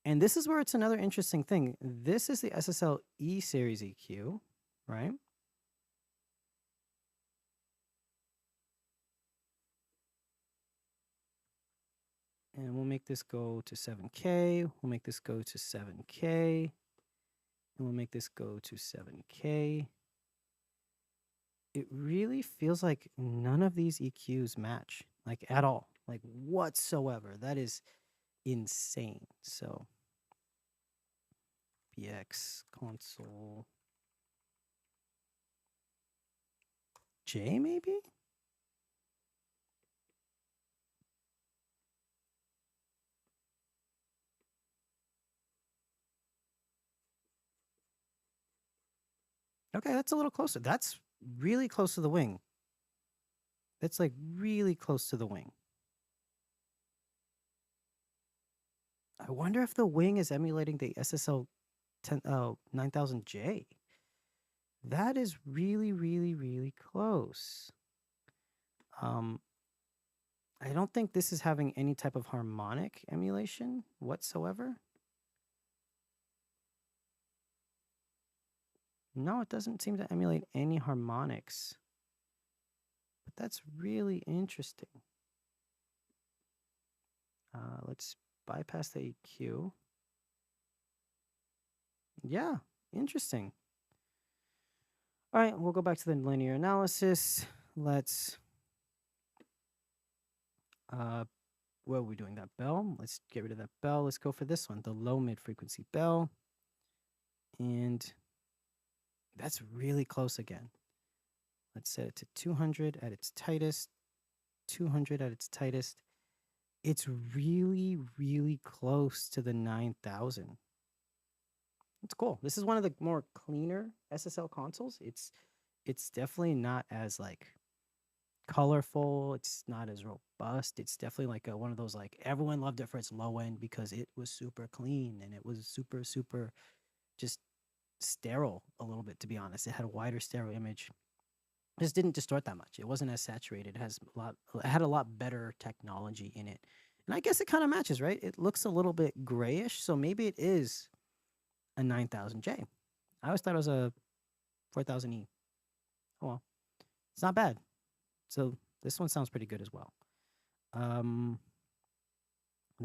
A: And this is where it's another interesting thing. This is the SSL E series EQ, right? And we'll make this go to 7K. We'll make this go to 7K. And we'll make this go to 7K. It really feels like none of these EQs match, like at all, like whatsoever. That is insane. So BX console J maybe? Okay, that's a little closer. That's really close to the wing. That's like really close to the wing. I wonder if the wing is emulating the SSL 9000J. That is really, really, really close. I don't think this is having any type of harmonic emulation whatsoever. No, it doesn't seem to emulate any harmonics. But that's really interesting. Let's bypass the EQ. Yeah, interesting. All right, we'll go back to the linear analysis. Let's, what are we doing? That bell? Let's get rid of that bell. Let's go for this one, the low mid frequency bell. And that's really close again. Let's set it to 200 at its tightest. 200 at its tightest. It's really, really close to the 9000. It's cool. This is one of the more cleaner SSL consoles. It's definitely not as like colorful. It's not as robust. It's definitely like one of those like everyone loved it for its low end because it was super clean and it was super, super just sterile a little bit, to be honest. It had a wider stereo image. It just didn't distort that much. It wasn't as saturated. It had a lot better technology in it. And I guess it kind of matches, right? It looks a little bit grayish, so maybe it is a 9000J. I always thought it was a 4000E. Oh well. It's not bad. So this one sounds pretty good as well. The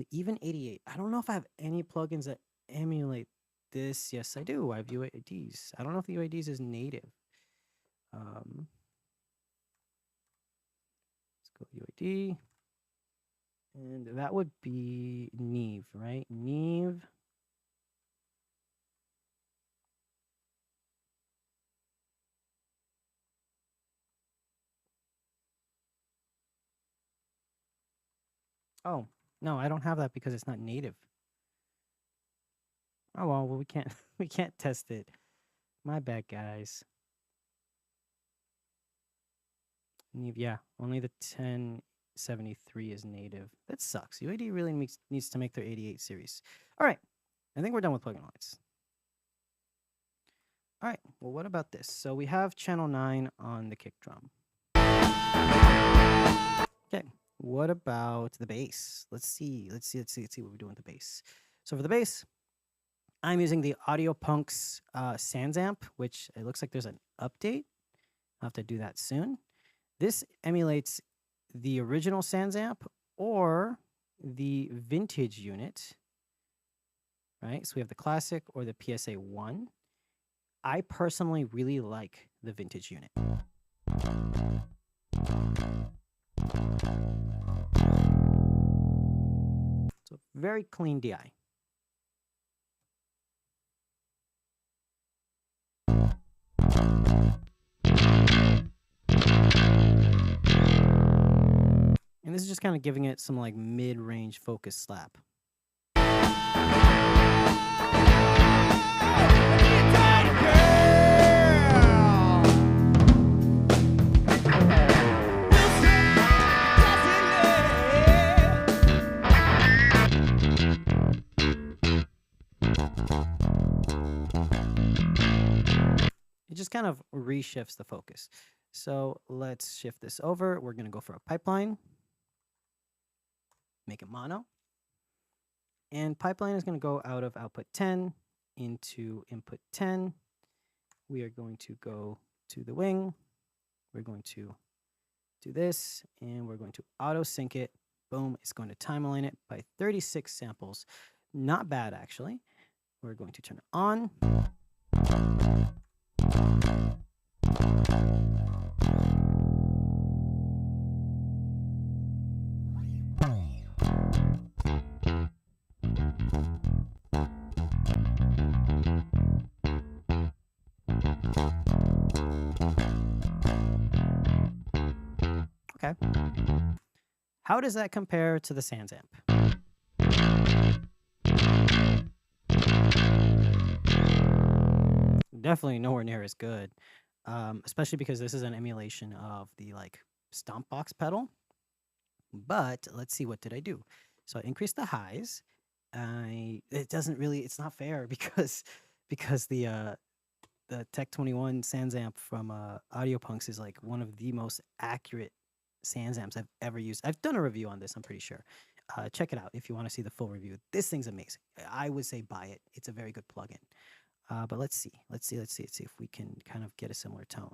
A: Even 88. I don't know if I have any plugins that emulate this. Yes, I do. I have UADs. I don't know if the UADs is native. Let's go UAD. And that would be Neve, right? Neve. Oh, no, I don't have that because it's not native. Oh well, we can't test it. My bad, guys. Neve, yeah, only the 1073 is native. That sucks. UAD really needs to make their 88 series. All right, I think we're done with plugin lights. All right, well, what about this? So we have channel 9 on the kick drum. Okay, what about the bass? Let's see what we're doing with the bass. So for the bass, I'm using the Audio Punks Sans Amp, which it looks like there's an update. I'll have to do that soon. This emulates the original Sans Amp or the vintage unit, right? So we have the classic or the PSA 1. I personally really like the vintage unit. So very clean DI. And this is just kind of giving it some like mid-range focus slap. reshifts the focus. So let's shift this over. We're going to go for a pipeline. Make it mono. And pipeline is going to go out of output 10 into input 10. We are going to go to the wing. We're going to do this, and we're going to auto sync it. Boom, it's going to time align it by 36 samples. Not bad, actually. We're going to turn it on. Okay. How does that compare to the Sans amp? Definitely nowhere near as good, especially because this is an emulation of the stomp box pedal. But let's see, what did I do? So I increased the highs. It's not fair because the Tech 21 Sans amp from Audiopunks is like one of the most accurate Sans amps I've ever used. I've done a review on this, I'm pretty sure. Check it out if you want to see the full review. This thing's amazing. I would say buy it. It's a very good plugin. But let's see if we can kind of get a similar tone.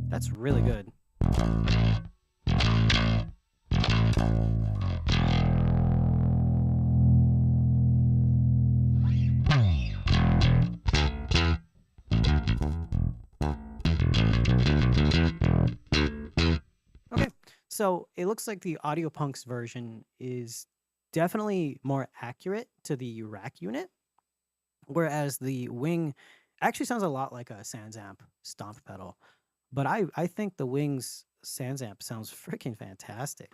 A: That's really good. Okay, so it looks like the Audiopunks version is definitely more accurate to the rack unit, whereas the Wing actually sounds a lot like a Sans amp stomp pedal. But I think the Wing's Sans amp sounds freaking fantastic.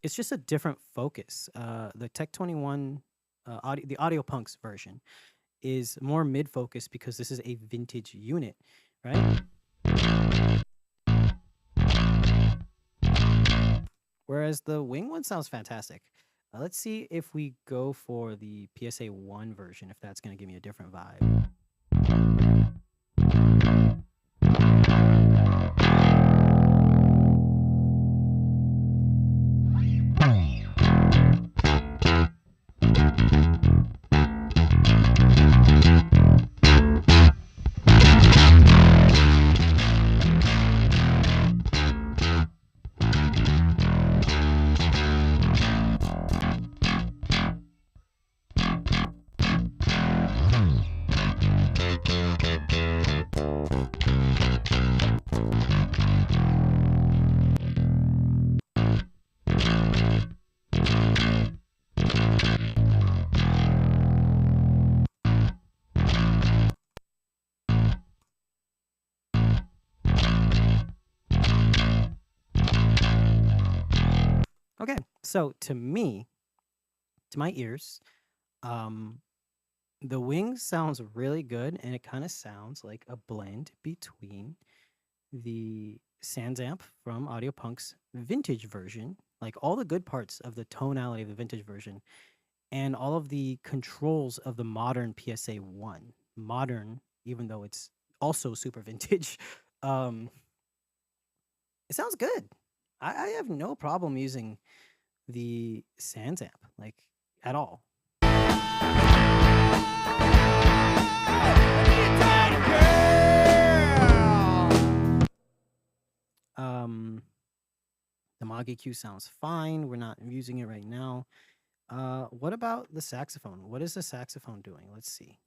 A: It's just a different focus. The Tech 21, the Audiopunks version is more mid-focus because this is a vintage unit, right? Whereas the Wing one sounds fantastic. Let's see if we go for the PSA 1 version, if that's going to give me a different vibe. Okay, so to me, to my ears, the Wing sounds really good, and it kind of sounds like a blend between the Sans amp from Audiopunk's vintage version, like all the good parts of the tonality of the vintage version, and all of the controls of the modern PSA 1. Modern, even though it's also super vintage. It sounds good. I have no problem using the Sans amp, like, at all. The Mod EQ sounds fine. We're not using it right now. What about the saxophone? What is the saxophone doing? Let's see.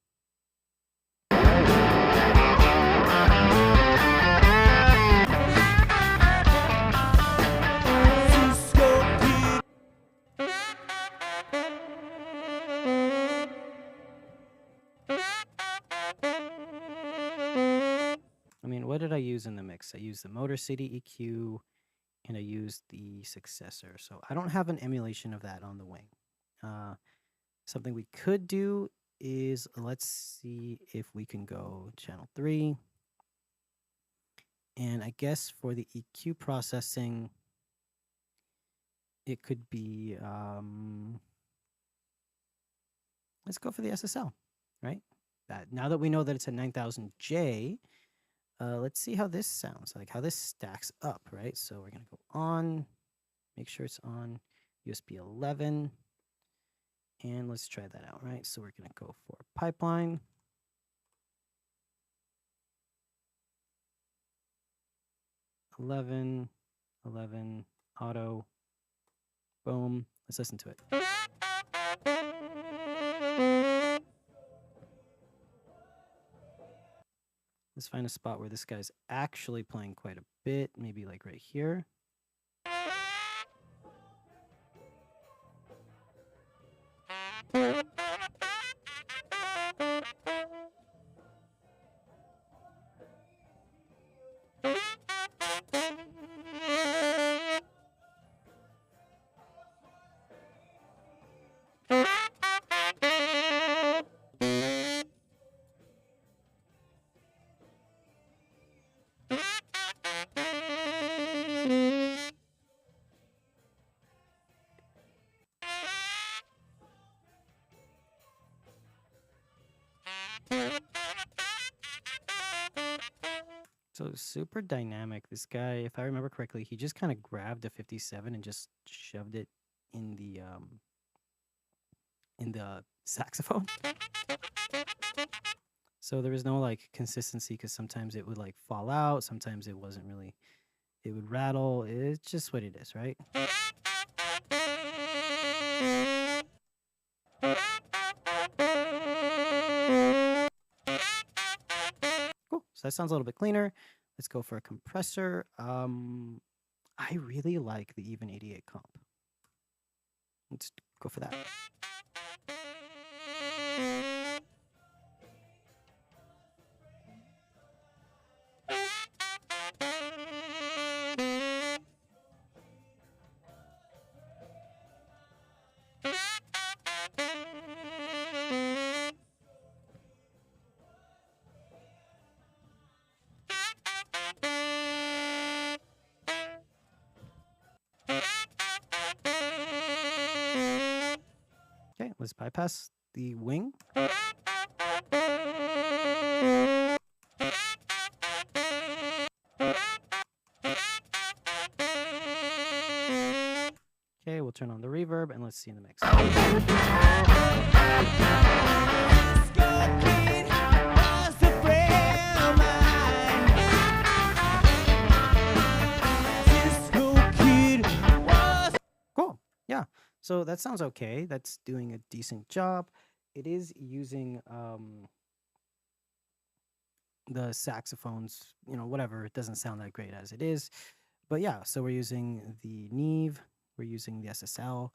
A: what did I use in the mix? I used the Motor City EQ and I used the successor. So I don't have an emulation of that on the wing. Something we could do is, let's see if we can go channel 3. And I guess for the EQ processing, it could be, let's go for the SSL, right? Now that we know that it's a 9000J, let's see how this sounds, like how this stacks up, right? So we're going to go on, make sure it's on USB 11, and let's try that out, right? So we're going to go for pipeline. $11, auto, boom. Let's listen to it. Let's find a spot where this guy's actually playing quite a bit, maybe like right here. So super dynamic. This guy, if I remember correctly, he just kind of grabbed a 57 and just shoved it in the saxophone. So there was no like consistency because sometimes it would like fall out, sometimes it wasn't really, it would rattle. It's just what it is, right? Cool. So that sounds a little bit cleaner. Let's go for a compressor. I really like the Even 88 comp. Let's go for that. Okay, let's bypass the wing. Okay, we'll turn on the reverb and let's see in the mix. Cool. Yeah. So that sounds okay. That's doing a decent job. It is using the saxophones, you know, whatever. It doesn't sound that great as it is. But yeah, so we're using the Neve, we're using the SSL.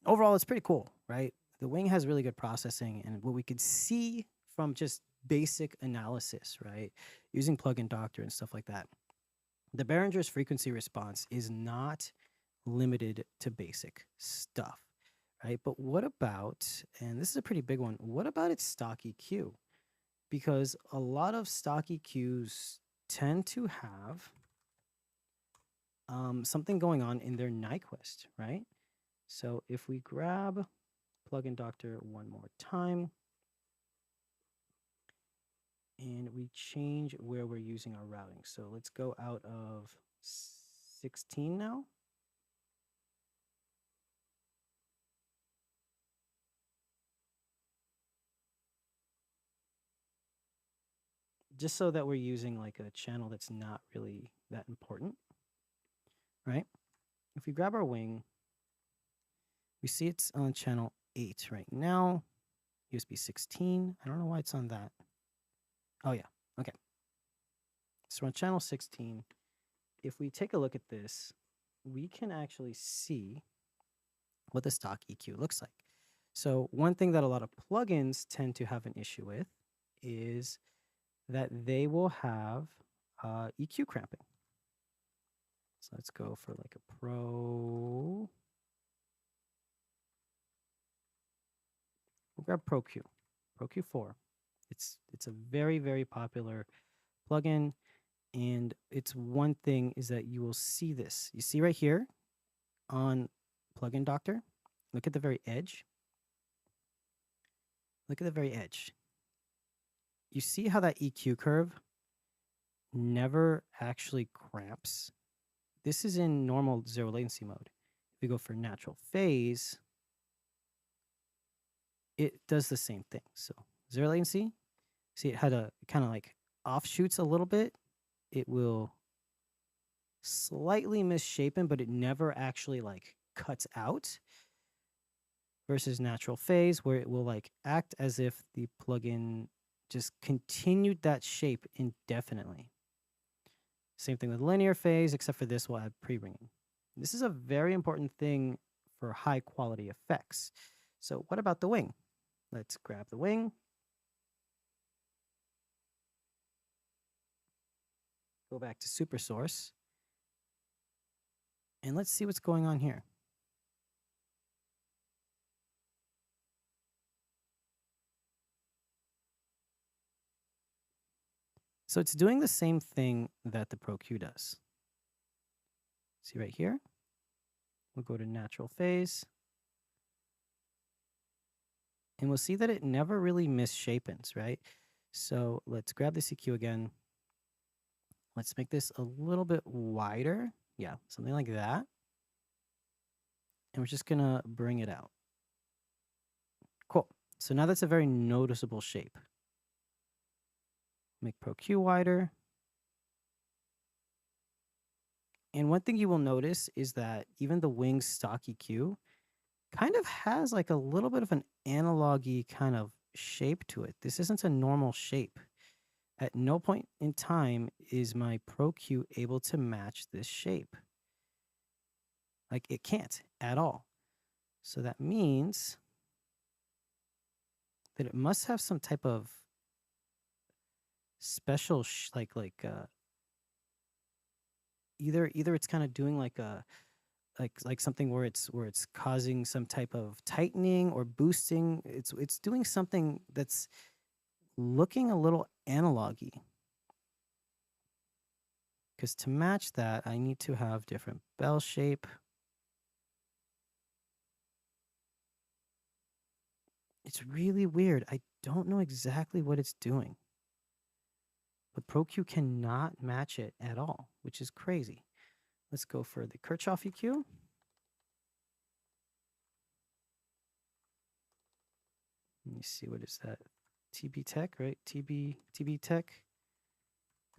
A: Overall, it's pretty cool, right? The wing has really good processing, and what we could see from just basic analysis, right? Using plugin doctor and stuff like that. The Behringer's frequency response is not limited to basic stuff, right? But what about, and this is a pretty big one, what about its stock EQ? Because a lot of stock EQs tend to have something going on in their Nyquist, right? So if we grab plugin doctor one more time, and we change where we're using our routing. So let's go out of 16 now. Just so that we're using like a channel that's not really that important, right? If we grab our wing, we see it's on channel 8 right now, USB 16. I don't know why it's on that. Oh yeah, okay. So on channel 16, if we take a look at this, we can actually see what the stock EQ looks like. So one thing that a lot of plugins tend to have an issue with is that they will have EQ cramping. So let's go for like a Pro. We'll grab Pro Q, Pro Q4. It's a very, very popular plugin, and it's one thing is that you will see this. You see right here on Plugin Doctor. Look at the very edge. Look at the very edge. You see how that EQ curve never actually cramps. This is in normal zero latency mode. If we go for natural phase, it does the same thing. So zero latency, see it had a kind of like offshoots a little bit. It will slightly misshapen, but it never actually like cuts out. Versus natural phase, where it will like act as if the plugin just continued that shape indefinitely. Same thing with linear phase, except for this will add pre-ringing. This is a very important thing for high quality effects. So what about the wing? Let's grab the wing. Go back to super source. And let's see what's going on here. So it's doing the same thing that the Pro Q does. See right here? We'll go to natural phase. And we'll see that it never really misshapens, right? So let's grab the EQ again. Let's make this a little bit wider. Yeah, something like that. And we're just going to bring it out. Cool. So now that's a very noticeable shape. Make Pro Q wider. And one thing you will notice is that even the wing's stock EQ kind of has like a little bit of an analog-y kind of shape to it. This isn't a normal shape. At no point in time is my Pro Q able to match this shape. Like it can't at all. So that means that it must have some type of special either it's kind of doing like a like something where it's causing some type of tightening or boosting. It's doing something that's looking a little analog-y. Because to match that, I need to have different bell shape. It's really weird. I don't know exactly what it's doing. But ProQ cannot match it at all, which is crazy. Let's go for the Kirchhoff EQ. Let me see, what is that? TB Tech, right? TB Tech,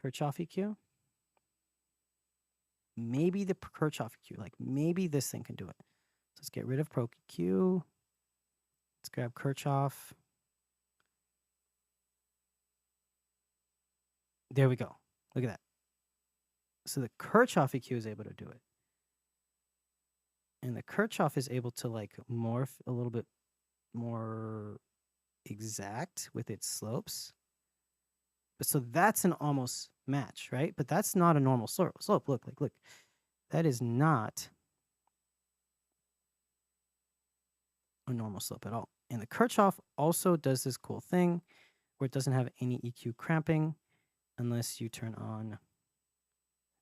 A: Kirchhoff EQ. Maybe the Kirchhoff EQ, like maybe this thing can do it. So let's get rid of ProQ. Let's grab Kirchhoff. There we go. Look at that. So the Kirchhoff EQ is able to do it. And the Kirchhoff is able to like morph a little bit more exact with its slopes. But so that's an almost match, right? But that's not a normal slope. Look. That is not a normal slope at all. And the Kirchhoff also does this cool thing where it doesn't have any EQ cramping unless you turn on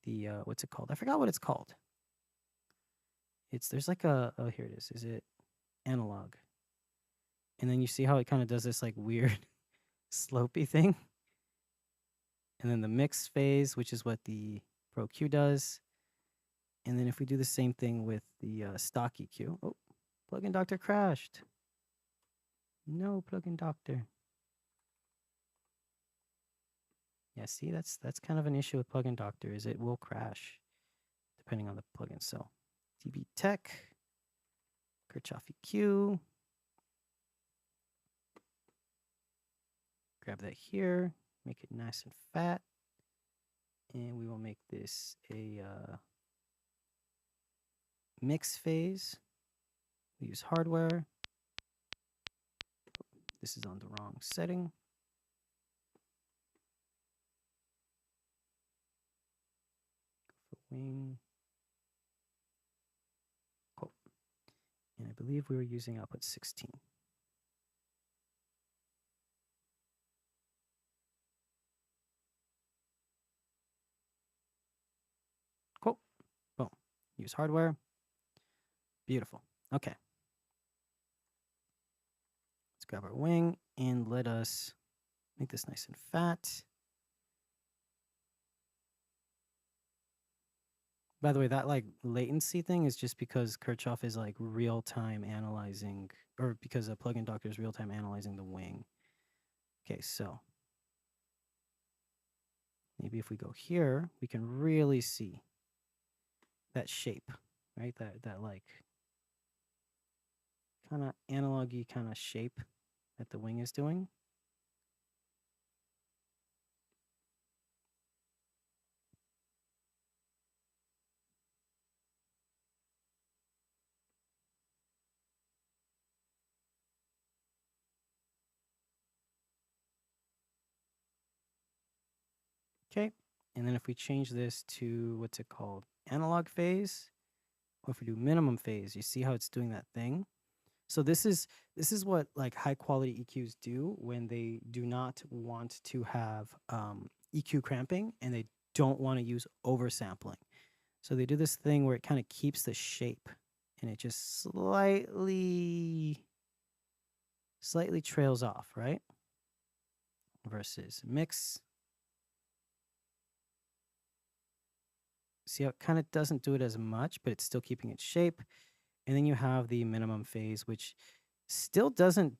A: the, what's it called? I forgot what it's called. There's like a, oh, here it is. Is it analog? And then you see how it kind of does this like weird slopey thing. And then the mix phase, which is what the Pro Q does. And then if we do the same thing with the stock EQ. Oh, Plugin Doctor crashed. No, Plugin Doctor. Yeah, see, that's kind of an issue with Plugin Doctor, is it will crash depending on the plugin. So TB Tech, Kirchhoff EQ. Grab that here, make it nice and fat. And we will make this a mix phase. We use hardware. This is on the wrong setting. wing. Cool. And I believe we were using output 16. Cool. Boom. Use hardware. Beautiful. Okay. Let's grab our wing and let us make this nice and fat. By the way, that like latency thing is just because Kirchhoff is like real time analyzing, or because a plugin doctor is real time analyzing the wing. Okay, so maybe if we go here, we can really see that shape, right? That like kind of analog-y kind of shape that the wing is doing. Okay, and then if we change this to, what's it called? Analog phase, or if we do minimum phase, you see how it's doing that thing? So this is what like high quality EQs do when they do not want to have EQ cramping and they don't want to use oversampling. So they do this thing where it kind of keeps the shape and it just slightly trails off, right? Versus mix. See how it kind of doesn't do it as much, but it's still keeping its shape. And then you have the minimum phase, which still doesn't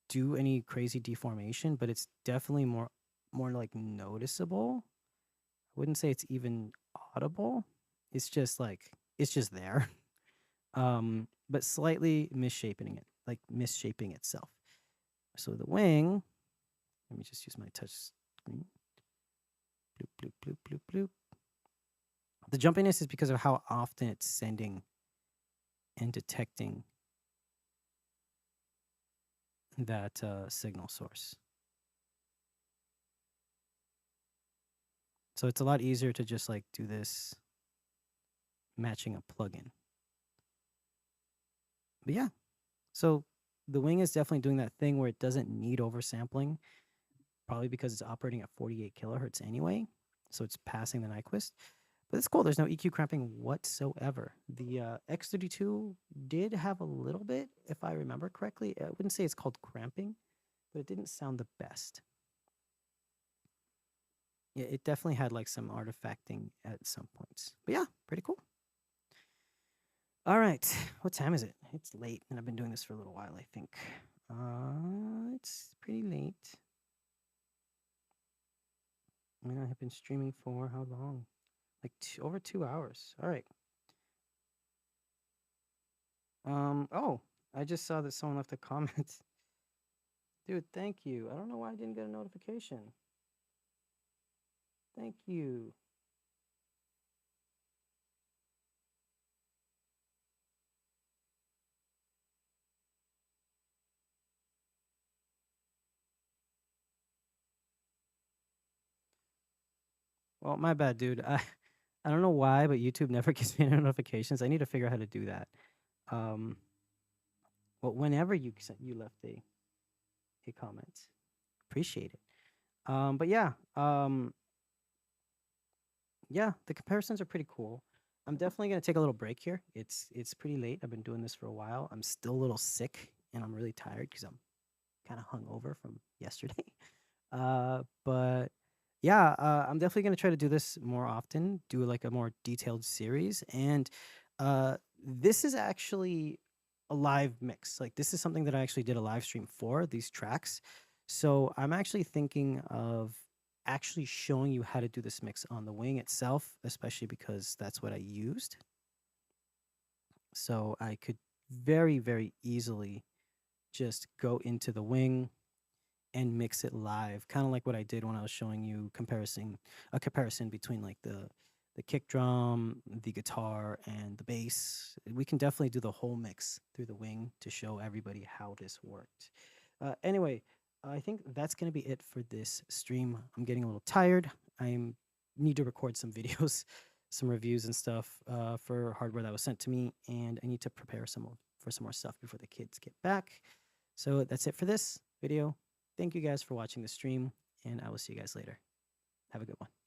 A: do any crazy deformation, but it's definitely more like noticeable. I wouldn't say it's even audible. It's just like it's just there. But slightly missshaping it, like misshaping itself. So the wing, let me just use my touch screen. Bloop, bloop, bloop, bloop, bloop. The jumpiness is because of how often it's sending and detecting that signal source. So it's a lot easier to just like do this matching a plugin. But yeah, so the wing is definitely doing that thing where it doesn't need oversampling, probably because it's operating at 48 kilohertz anyway. So it's passing the Nyquist. But it's cool. There's no EQ cramping whatsoever. The X32 did have a little bit, if I remember correctly. I wouldn't say it's called cramping, but it didn't sound the best. Yeah, it definitely had like some artifacting at some points. But yeah, pretty cool. All right, what time is it? It's late, and I've been doing this for a little while, I think. It's pretty late. I have been streaming for how long? Like over 2 hours. All right. Oh, I just saw that someone left a comment. Dude, thank you. I don't know why I didn't get a notification. Thank you. Well, my bad, dude. I don't know why, but YouTube never gives me notifications. I need to figure out how to do that. Well, whenever you left a comment, appreciate it. But yeah, yeah, the comparisons are pretty cool. I'm definitely gonna take a little break here. It's pretty late. I've been doing this for a while. I'm still a little sick and I'm really tired because I'm kind of hungover from yesterday. But yeah, I'm definitely gonna try to do this more often. Do like a more detailed series, and this is actually a live mix. Like this is something that I actually did a live stream for these tracks. So I'm actually thinking of actually showing you how to do this mix on the wing itself, especially because that's what I used. So I could very, very easily just go into the wing and mix it live, kind of like what I did when I was showing you a comparison between like the kick drum, the guitar, and the bass. We can definitely do the whole mix through the wing to show everybody how this worked. Anyway, I think that's gonna be it for this stream. I'm getting a little tired. I need to record some videos, some reviews and stuff for hardware that was sent to me, and I need to prepare for some more stuff before the kids get back. So that's it for this video. Thank you guys for watching the stream, and I will see you guys later. Have a good one.